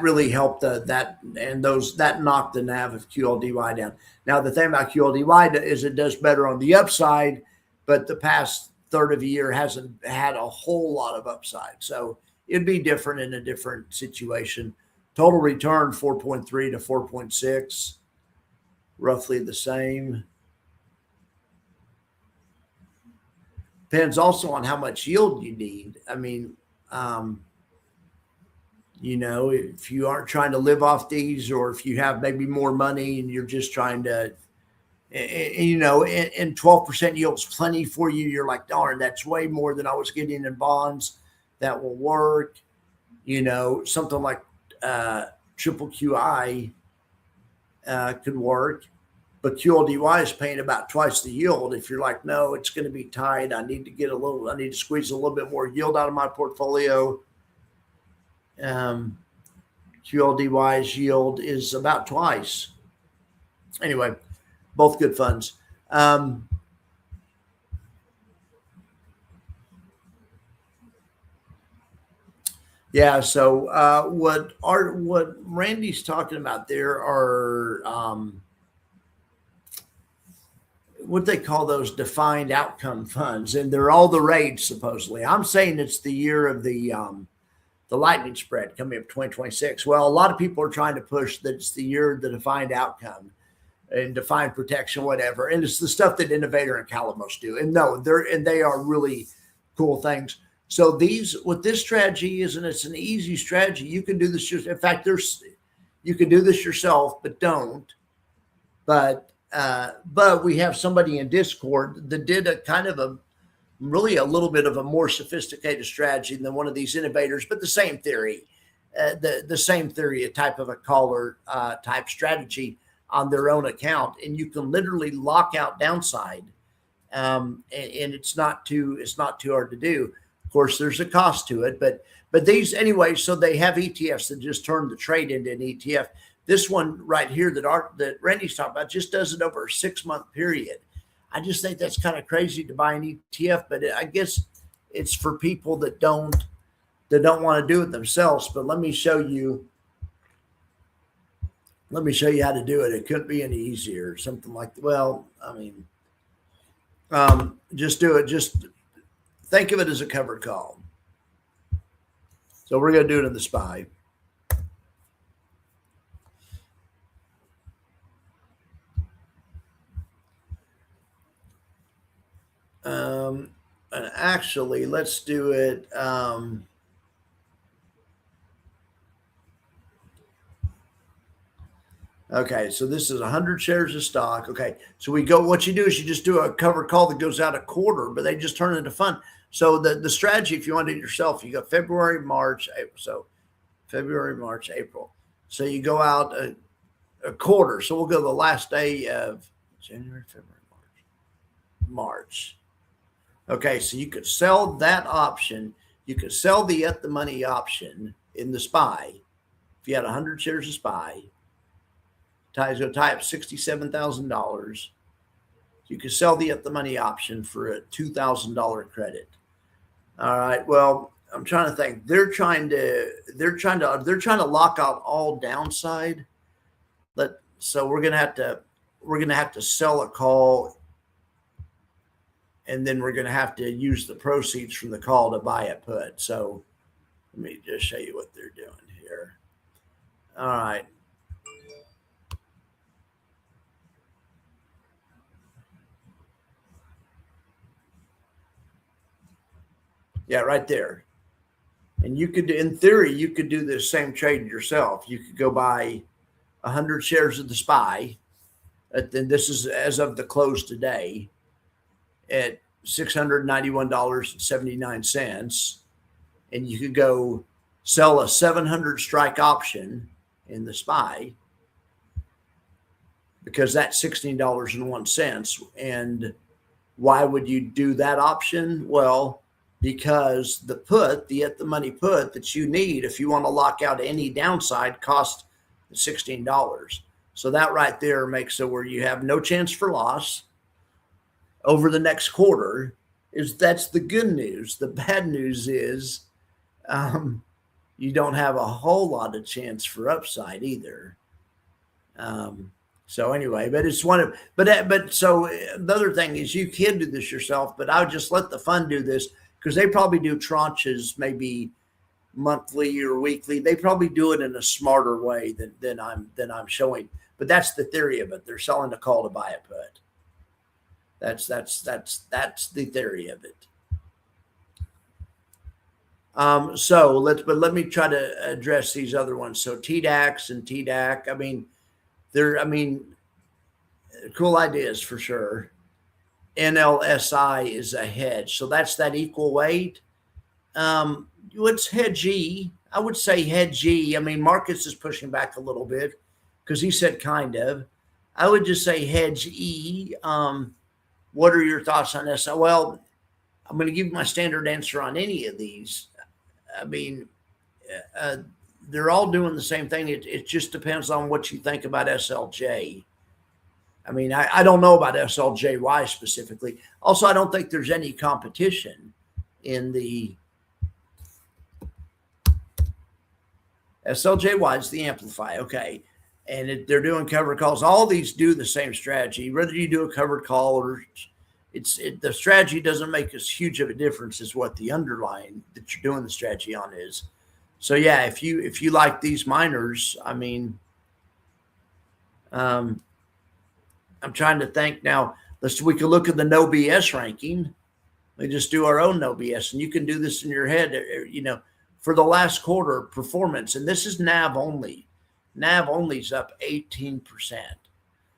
really helped that knocked the NAV of QLDY down. Now the thing about QLDY is it does better on the upside, but the past third of a year hasn't had a whole lot of upside. So it'd be different in a different situation. Total return 4.3 to 4.6, roughly the same. Depends also on how much yield you need. I mean, if you aren't trying to live off these, or if you have maybe more money and you're just trying to, and 12% yield's plenty for you. You're like, darn, that's way more than I was getting in bonds. That will work. Something like triple QI could work, but QLDY is paying about twice the yield. If you're like, no, it's going to be tight. I need to squeeze a little bit more yield out of my portfolio. QLDY's yield is about twice. Anyway, both good funds. Yeah. So what Randy's talking about there are what they call those defined outcome funds, and they're all the rage supposedly. I'm saying it's the year of the lightning spread coming up 2026. Well, a lot of people are trying to push that it's the year of the defined outcome and defined protection, whatever. And it's the stuff that Innovator and Calamos do. And no, they are really cool things. So what this strategy is, and it's an easy strategy. You can do this. In fact, you can do this yourself, but don't. But we have somebody in Discord that did a kind of really a little bit of a more sophisticated strategy than one of these innovators, but the same theory, the same theory, a type of a caller type strategy on their own account, and you can literally lock out downside, and it's not too hard to do. Of course, there's a cost to it, but these anyway. So they have ETFs that just turn the trade into an ETF. This one right here that Randy's talking about just does it over a 6-month period. I just think that's kind of crazy to buy an ETF, but I guess it's for people that don't want to do it themselves. But let me show you how to do it. It couldn't be any easier. Something like, well, I mean, just do it. Just think of it as a covered call. So we're going to do it in the SPY. And actually, let's do it. Okay, so this is 100 shares of stock. Okay, so what you do is you just do a cover call that goes out a quarter, but they just turn it into fund. So the strategy, if you want to do it yourself, you go February, March, April. So February, March, April. So you go out a quarter. So we'll go the last day of January, February, March. Okay, so you could sell that option. You could sell the at the money option in the SPY. If you had 100 shares of SPY, tie up $67,000. You could sell the at the money option for a $2,000 credit. All right. Well, I'm trying to think. They're trying to lock out all downside. So we're gonna have to sell a call. And then we're going to have to use the proceeds from the call to buy a put. So let me just show you what they're doing here. All right. Yeah, right there. And you could, in theory, you could do this same trade yourself. You could go buy 100 shares of the SPY. And this is as of the close today at $691.79. And you could go sell a 700 strike option in the SPY because that's $16.01. And why would you do that option? Well, because the at the money put that you need, if you want to lock out any downside, costs $16. So that right there makes it where you have no chance for loss over the next quarter. That's the good news. The bad news is you don't have a whole lot of chance for upside either. So anyway, but it's so the other thing is you can do this yourself, but I would just let the fund do this because they probably do tranches, maybe monthly or weekly. They probably do it in a smarter way than I'm showing. But that's the theory of it. They're selling a call to buy a put. That's the theory of it. Let me try to address these other ones. So TDAX and TDAC. Cool ideas for sure. NLSI is a hedge. So that's that equal weight. What's hedgy? I would say hedgy. I mean, Marcus is pushing back a little bit because he said kind of. I would just say hedge E. What are your thoughts on this? Well, I'm going to give you my standard answer on any of these. I mean, they're all doing the same thing. It just depends on what you think about SLJ. I mean, I don't know about SLJY specifically. Also, I don't think there's any competition in the SLJY is the Amplify. Okay. And they're doing covered calls. All these do the same strategy. Whether you do a covered call or the strategy doesn't make as huge of a difference as what the underlying that you're doing the strategy on is. So yeah, if you like these miners, I mean, I'm trying to think now. We could look at the no BS ranking. We just do our own no BS, and you can do this in your head. For the last quarter performance, and this is NAV only. NAV only is up 18%.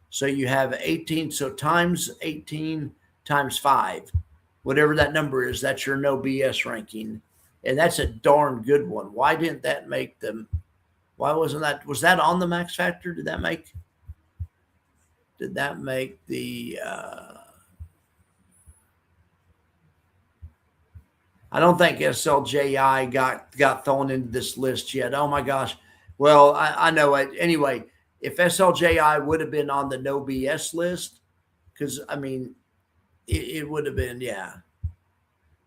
So you have 18. So times 18 times 5, whatever that number is, that's your no BS ranking, and that's a darn good one. Why didn't that make them? Why wasn't that? Was that on the max factor? Did that make the? I don't think SLJI got thrown into this list yet. Oh my gosh. Well, I know it. Anyway, if SLJI would have been on the no BS list, because I mean, it would have been, yeah.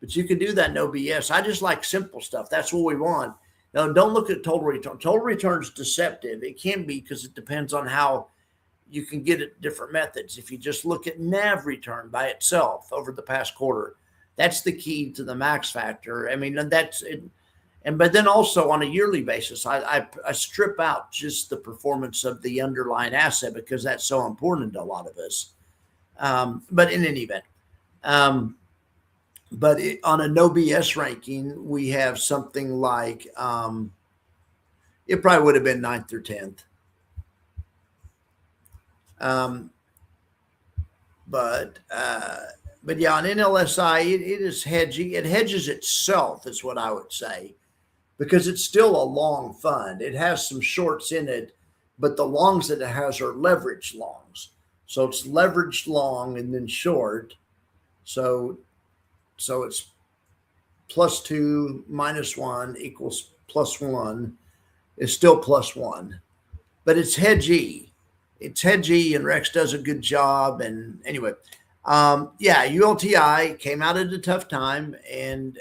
But you can do that no BS. I just like simple stuff. That's what we want. Now, don't look at total return. Total return is deceptive. It can be because it depends on how you can get it different methods. If you just look at NAV return by itself over the past quarter, that's the key to the max factor. I mean, that's it. But then also on a yearly basis, I strip out just the performance of the underlying asset because that's so important to a lot of us. But in any event, on a no BS ranking, we have something like it probably would have been 9th or 10th. But yeah, on NLSI, it is hedgy. It hedges itself, is what I would say, because it's still a long fund. It has some shorts in it, but the longs that it has are leveraged longs. So it's leveraged long and then short. So it's +2 -1 equals +1 is still +1, but it's hedgy. It's hedgy, and Rex does a good job. And anyway, yeah, ULTI came out at a tough time, and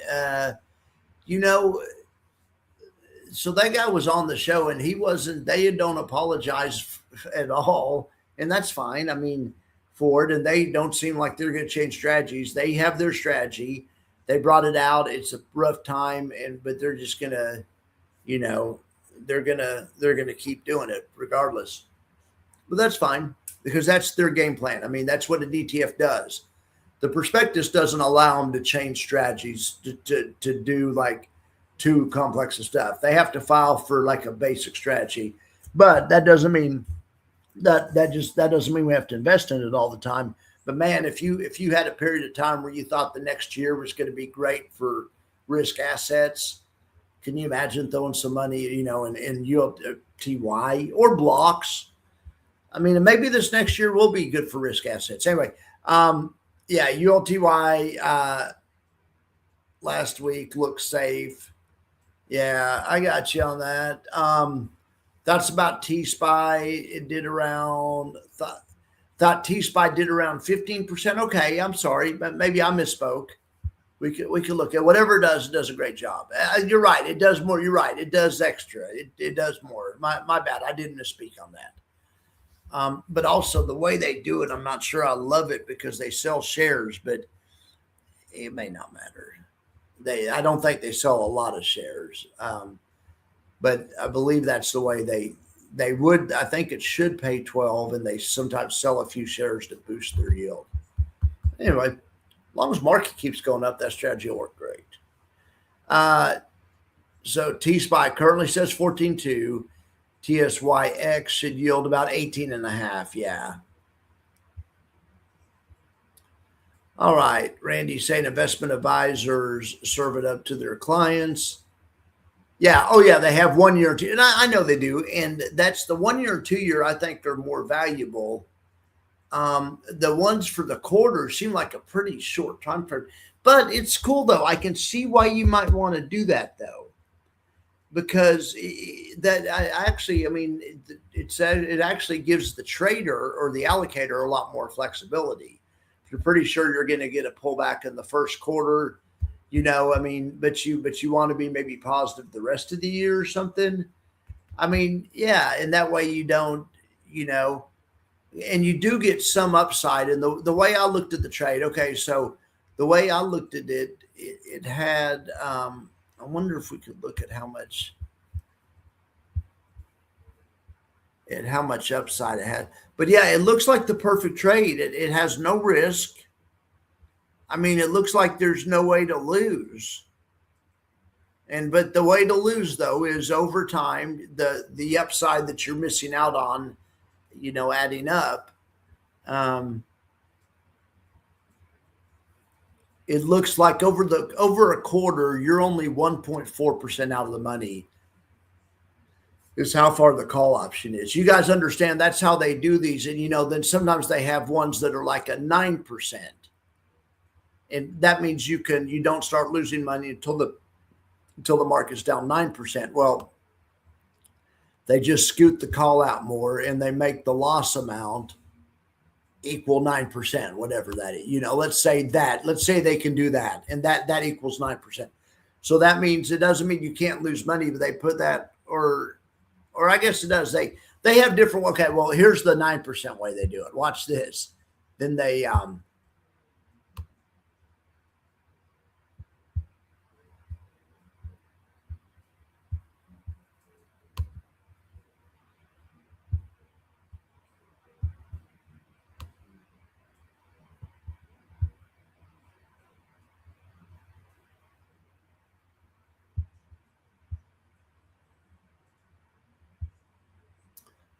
so that guy was on the show, and they don't apologize at all, and that's fine. I mean, Ford, and they don't seem like they're going to change strategies. They have their strategy. They brought it out. It's a rough time, but they're just gonna, they're gonna keep doing it regardless. But that's fine because that's their game plan. I mean, that's what an ETF does. The prospectus doesn't allow them to change strategies to do like too complex of stuff. They have to file for like a basic strategy, but that doesn't mean that doesn't mean we have to invest in it all the time. But man, if you had a period of time where you thought the next year was going to be great for risk assets, can you imagine throwing some money, in ULTY or blocks? I mean, maybe this next year will be good for risk assets. Anyway, yeah, ULTY last week looks safe. Yeah, I got you on that. That's about T-SPY. It did around, thought T-SPY did around 15%. Okay, I'm sorry, but maybe I misspoke. We could look at whatever it does a great job. You're right. It does more. You're right. It does extra. It does more. My bad. I didn't misspeak on that. But also the way they do it, I'm not sure I love it because they sell shares, but it may not matter. I don't think they sell a lot of shares. But I believe that's the way they would. I think it should pay 12, and they sometimes sell a few shares to boost their yield. Anyway, as long as market keeps going up, that strategy will work great. So T-SPY currently says 14.2. TSYX should yield about 18.5. Yeah. All right. Randy saying investment advisors serve it up to their clients. Yeah. Oh, yeah. They have 1 year or two. And I know they do. And that's the 1 year or 2 year, I think they're more valuable. The ones for the quarter seem like a pretty short time frame, but it's cool though. I can see why you might want to do that though, because that I actually, I mean, it actually gives the trader or the allocator a lot more flexibility. If you're pretty sure you're going to get a pullback in the first quarter, I mean, but you want to be maybe positive the rest of the year or something. I mean, yeah, and that way you don't, you know, and you do get some upside. And the way I looked at the trade, okay, so the way I looked at it had. I wonder if we could look at how much upside it had. But yeah, it looks like the perfect trade. It has no risk. I mean, it looks like there's no way to lose. But the way to lose though is over time, the upside that you're missing out on, adding up. Um, it looks like over a quarter, you're only 1.4% out of the money. Is how far the call option is. You guys understand that's how they do these, and then sometimes they have ones that are like a 9%, and that means you don't start losing money until the market's down 9%. Well, they just scoot the call out more, and they make the loss amount equal 9%, whatever that is. Let's say they can do that, and that equals 9%. So that means it doesn't mean you can't lose money, but they put that or I guess it does. They have different. Okay, well, here's the 9% way they do it. Watch this. Then they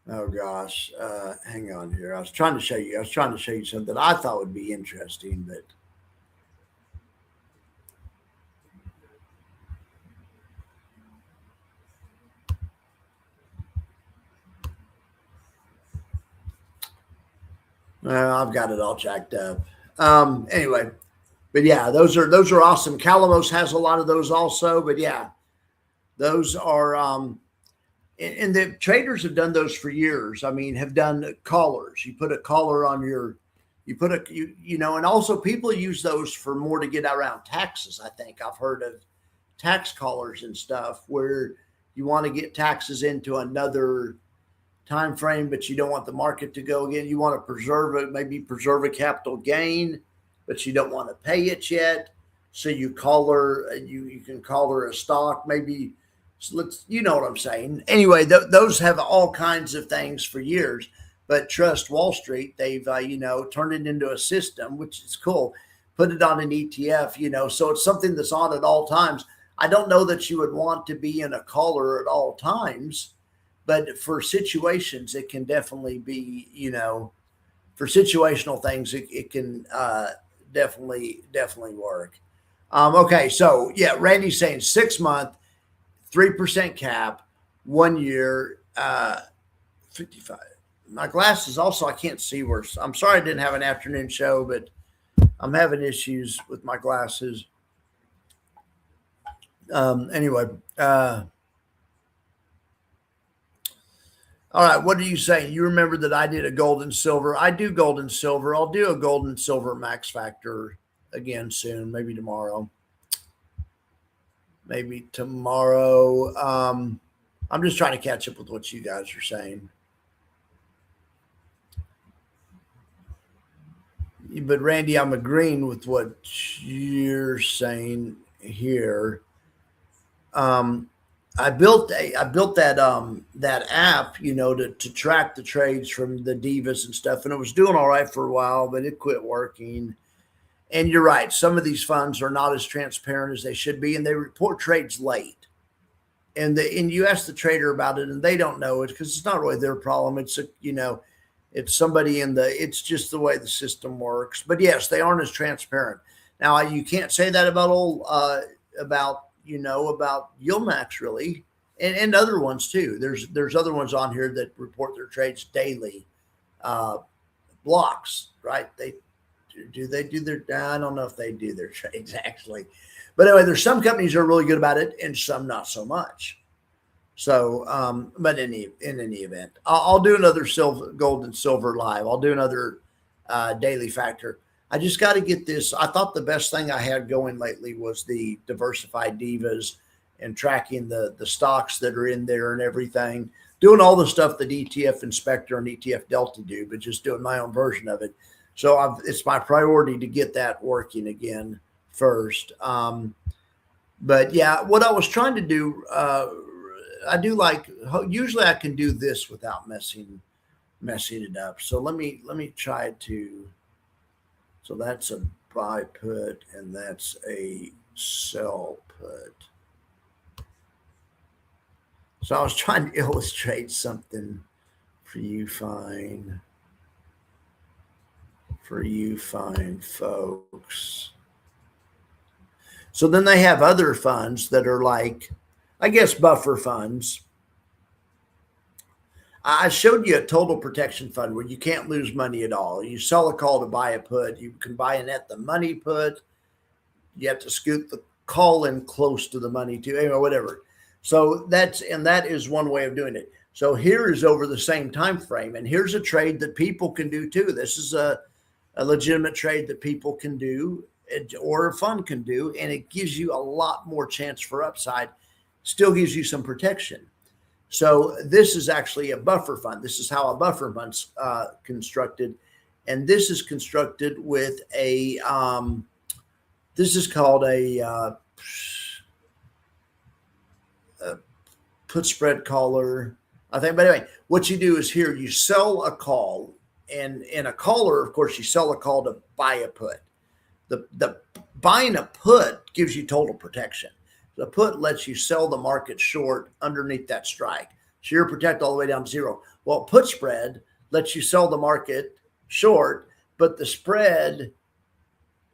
oh gosh, hang on here. I was trying to show you something I thought would be interesting, but I've got it all jacked up. Anyway, but yeah, those are awesome. Calamos has a lot of those also, but yeah, those are and the traders have done those for years. I mean, have done collars. You put a collar on you put a and also people use those for more to get around taxes. I think I've heard of tax collars and stuff where you want to get taxes into another time frame, but you don't want the market to go again. You want to preserve it, maybe preserve a capital gain, but you don't want to pay it yet. So you collar you can collar a stock, maybe. So you know what I'm saying. Anyway, those have all kinds of things for years. But Trust Wall Street, they've turned it into a system, which is cool. Put it on an ETF, so it's something that's on at all times. I don't know that you would want to be in a collar at all times, but for situations, it can definitely be, for situational things, it can definitely work. Okay, so yeah, Randy's saying 6 month, 3% cap, 1 year, 55. My glasses also, I can't see worse. I'm sorry I didn't have an afternoon show, but I'm having issues with my glasses. Anyway, all right, what are you saying? You remember that I did a gold and silver. I do gold and silver. I'll do a gold and silver max factor again soon, maybe tomorrow. I'm just trying to catch up with what you guys are saying. But Randy, I'm agreeing with what you're saying here. I built that app, to track the trades from the divas and stuff, and it was doing all right for a while, but it quit working. And you're right, some of these funds are not as transparent as they should be, and they report trades late. And you ask the trader about it, and they don't know it because it's not really their problem. It's It's somebody it's just the way the system works. But yes, they aren't as transparent. Now you can't say that about about Yieldmax really, and other ones too. There's other ones on here that report their trades daily. Blocks, right? They do their, I don't know if they do their trades actually, but anyway, there's some companies that are really good about it and some not so much. So, but in any event, I'll do another gold and silver live. I'll do another daily factor. I just got to get this. I thought the best thing I had going lately was the diversified divas and tracking the stocks that are in there and everything, doing all the stuff that ETF Inspector and ETF Delta do, but just doing my own version of it. So it's my priority to get that working again first. But yeah, what I was trying to do, I do like, usually I can do this without messing it up. So let me try to, so that's a buy put and that's a sell put. So I was trying to illustrate something for you fine folks. So then they have other funds that are like, I guess, buffer funds. I showed you a total protection fund where you can't lose money at all. You sell a call to buy a put. You can buy an at the money put. You have to scoot the call in close to the money too, anyway, whatever. So that is one way of doing it. So here is over the same time frame, and here's a trade that people can do too. This is a legitimate trade that people can do or a fund can do, and it gives you a lot more chance for upside. Still gives you some protection. So this is actually a buffer fund. This is how a buffer fund's constructed, and this is constructed with a this is called a put spread caller, I think. But anyway, what you do is here you sell a call, and in a caller, of course, you sell a call to buy a put. The buying a put gives you total protection. The put lets you sell the market short underneath that strike. So you're protected all the way down to zero. Well, put spread lets you sell the market short, but the spread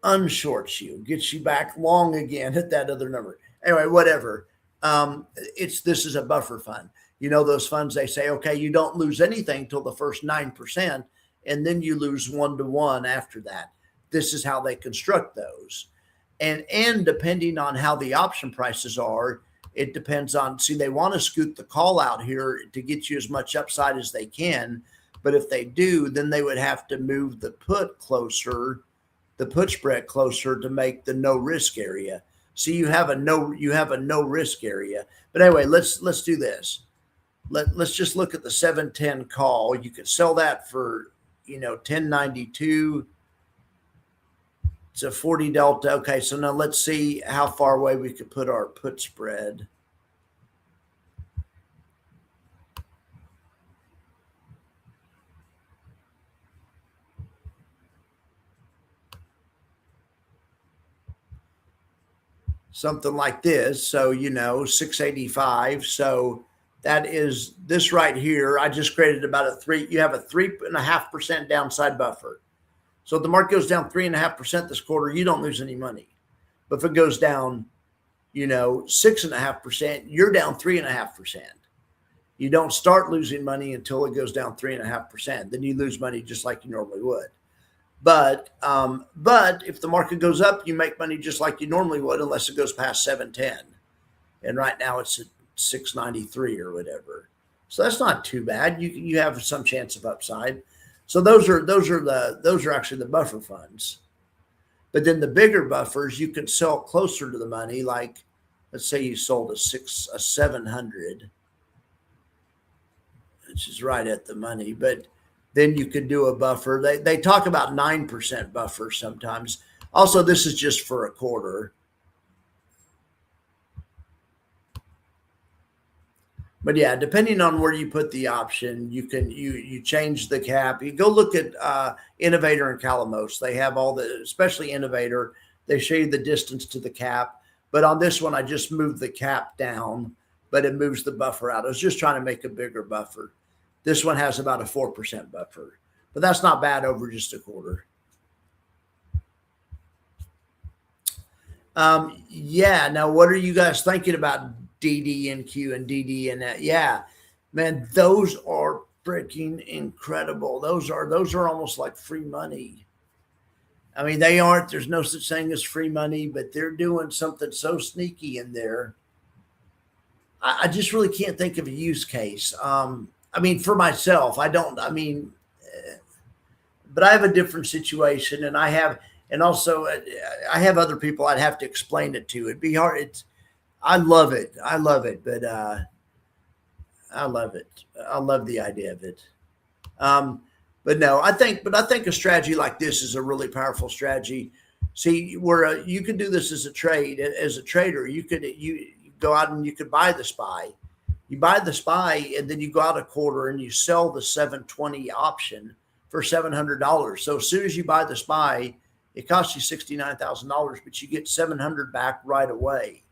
unshorts you, gets you back long again at that other number. Anyway, whatever. This is a buffer fund. You know, those funds, they say, okay, you don't lose anything till the first 9%, and then you lose 1-to-1 after that. This is how they construct those. And depending on how the option prices are, it depends on, see, they want to scoot the call out here to get you as much upside as they can. But if they do, then they would have to move the put closer, the put spread closer to make the no risk area. See, you have a no risk area. But anyway, let's do this. Let's just look at the 710 call. You could sell that for, 1092. It's a 40 delta. Okay, so now let's see how far away we could put our put spread. Something like this. So, 685. So that is this right here. I just created about you have a 3.5% downside buffer. So if the market goes down 3.5% this quarter, you don't lose any money. But if it goes down, 6.5%, you're down 3.5%. You don't start losing money until it goes down 3.5%. Then you lose money just like you normally would. But if the market goes up, you make money just like you normally would, unless it goes past 710. And right now it's at 693 or whatever. So that's not too bad. You have some chance of upside. So those are actually the buffer funds. But then the bigger buffers, you can sell closer to the money. Like, let's say you sold a 700, which is right at the money. But then you could do a buffer. They talk about 9% buffer sometimes. Also, this is just for a quarter. But yeah, depending on where you put the option, you change the cap. You go look at Innovator and Calamos. They have especially Innovator, they show you the distance to the cap. But on this one, I just moved the cap down, but it moves the buffer out. I was just trying to make a bigger buffer. This one has about a 4% buffer. but that's not bad over just a quarter. Yeah. Now, what are you guys thinking about DDNQ and DDN? Yeah, man, those are freaking incredible. Those are almost like free money. I mean, they aren't. There's no such thing as free money, but they're doing something so sneaky in there. I just really can't think of a use case. I mean, for myself, I don't. I mean, but I have a different situation, and also I have other people I'd have to explain it to. It'd be hard. I love it. I love it, but I love it. I love the idea of it. But no, I think a strategy like this is a really powerful strategy. See, where you can do this as a trader, you go out and you could buy the SPY. You buy the SPY and then you go out a quarter and you sell the 720 option for $700. So as soon as you buy the SPY, it costs you $69,000, but you get $700 back right away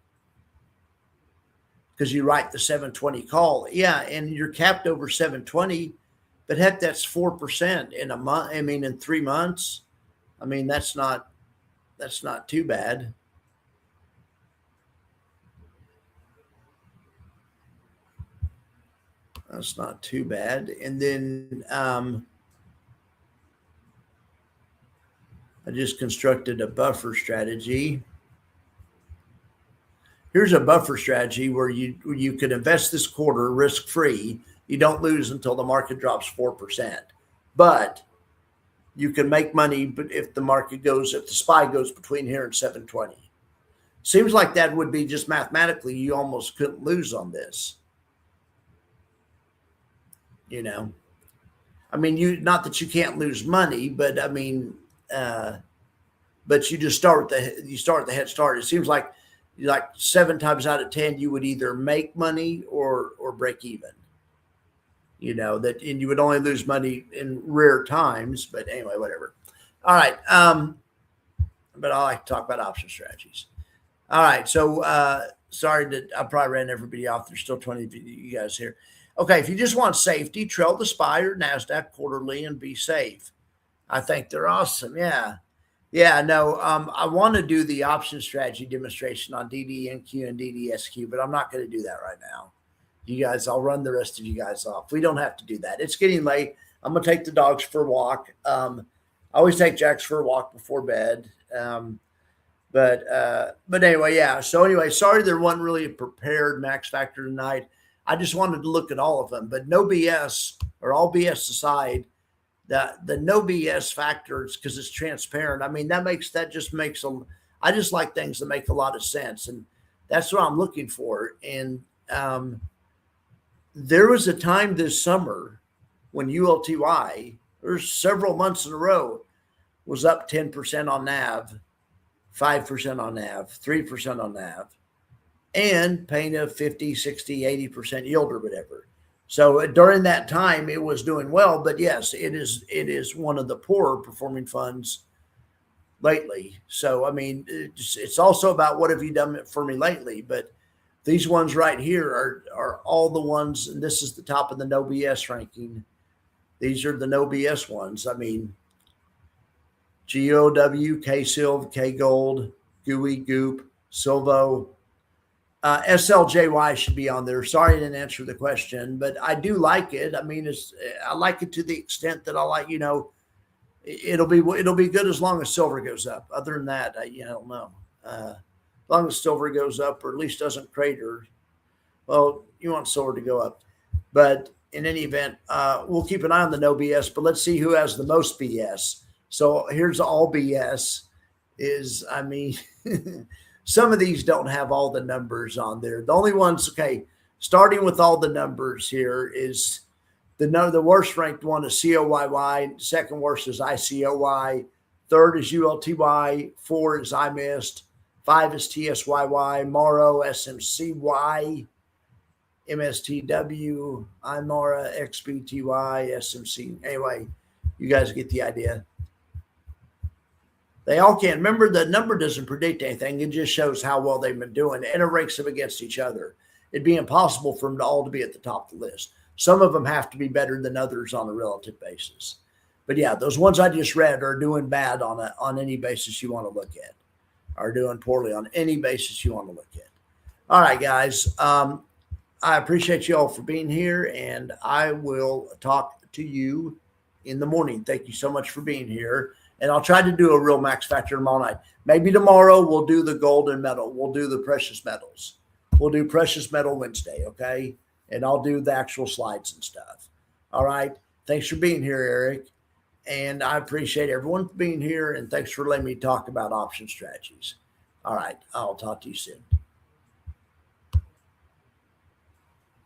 because you write the 720 call. Yeah, and you're capped over 720, but heck, that's 4% in a month. I mean, in 3 months. I mean, that's not too bad. That's not too bad. And then I just constructed a buffer strategy. Here's a buffer strategy where you could invest this quarter risk-free. You don't lose until the market drops 4%. But you can make money but if the SPY goes between here and 720. Seems like that would be just mathematically, you almost couldn't lose on this. You know, I mean, not that you can't lose money, but I mean, but you just start the head start. It seems like 7 times out of 10, you would either make money or break even. You know that, and you would only lose money in rare times. But anyway, whatever. All right. But I like to talk about option strategies. All right. So sorry that I probably ran everybody off. There's still 20 of you guys here. Okay, if you just want safety, trail the SPY or NASDAQ quarterly and be safe. I think they're awesome. Yeah. Yeah, no, I want to do the option strategy demonstration on DDNQ and DDSQ, but I'm not going to do that right now. You guys, I'll run the rest of you guys off. We don't have to do that. It's getting late. I'm going to take the dogs for a walk. I always take Jax for a walk before bed. But anyway, yeah. So anyway, sorry there wasn't really a prepared max factor tonight. I just wanted to look at all of them, but no BS, or all BS aside, the no BS factors, because it's transparent. I mean, that just makes them. I just like things that make a lot of sense, and that's what I'm looking for. And there was a time this summer when ULTY, there's several months in a row, was up 10% on NAV, 5% on NAV, 3% on NAV, and paying a 50, 60, 80% yield or whatever. So during that time, it was doing well. But yes, it is one of the poorer performing funds lately. So, I mean, it's also about what have you done for me lately. But these ones right here are all the ones, and this is the top of the no BS ranking. These are the no BS ones. I mean, GOW, K-Silv, K-Gold, GUI, Goop, Silvo, SLJY should be on there. Sorry I didn't answer the question, but I do like it. I mean, I like it to the extent that I like, it'll be good as long as silver goes up. Other than that, I don't know. As long as silver goes up, or at least doesn't crater, well, you want silver to go up. But in any event, we'll keep an eye on the no BS, but let's see who has the most BS. So here's all BS I mean, some of these don't have all the numbers on there. The only ones, okay, starting with all the numbers here is the worst ranked one is COYY. Second worst is ICOY. Third is ULTY. 4 is IMIST. 5 is TSYY. MORO, SMCY, MSTW, IMORA, XBTY, SMC. Anyway, you guys get the idea. They all can. Remember, the number doesn't predict anything. It just shows how well they've been doing, and it ranks them against each other. It'd be impossible for them all to be at the top of the list. Some of them have to be better than others on a relative basis. But yeah, those ones I just read are doing bad on any basis you want to look at, are doing poorly on any basis you want to look at. All right, guys. I appreciate you all for being here, and I will talk to you in the morning. Thank you so much for being here. And I'll try to do a real max factor tomorrow night. Maybe tomorrow we'll do the gold and metal. We'll do the precious metals. We'll do precious metal Wednesday, okay? And I'll do the actual slides and stuff. All right. Thanks for being here, Eric. And I appreciate everyone being here. And thanks for letting me talk about option strategies. All right. I'll talk to you soon.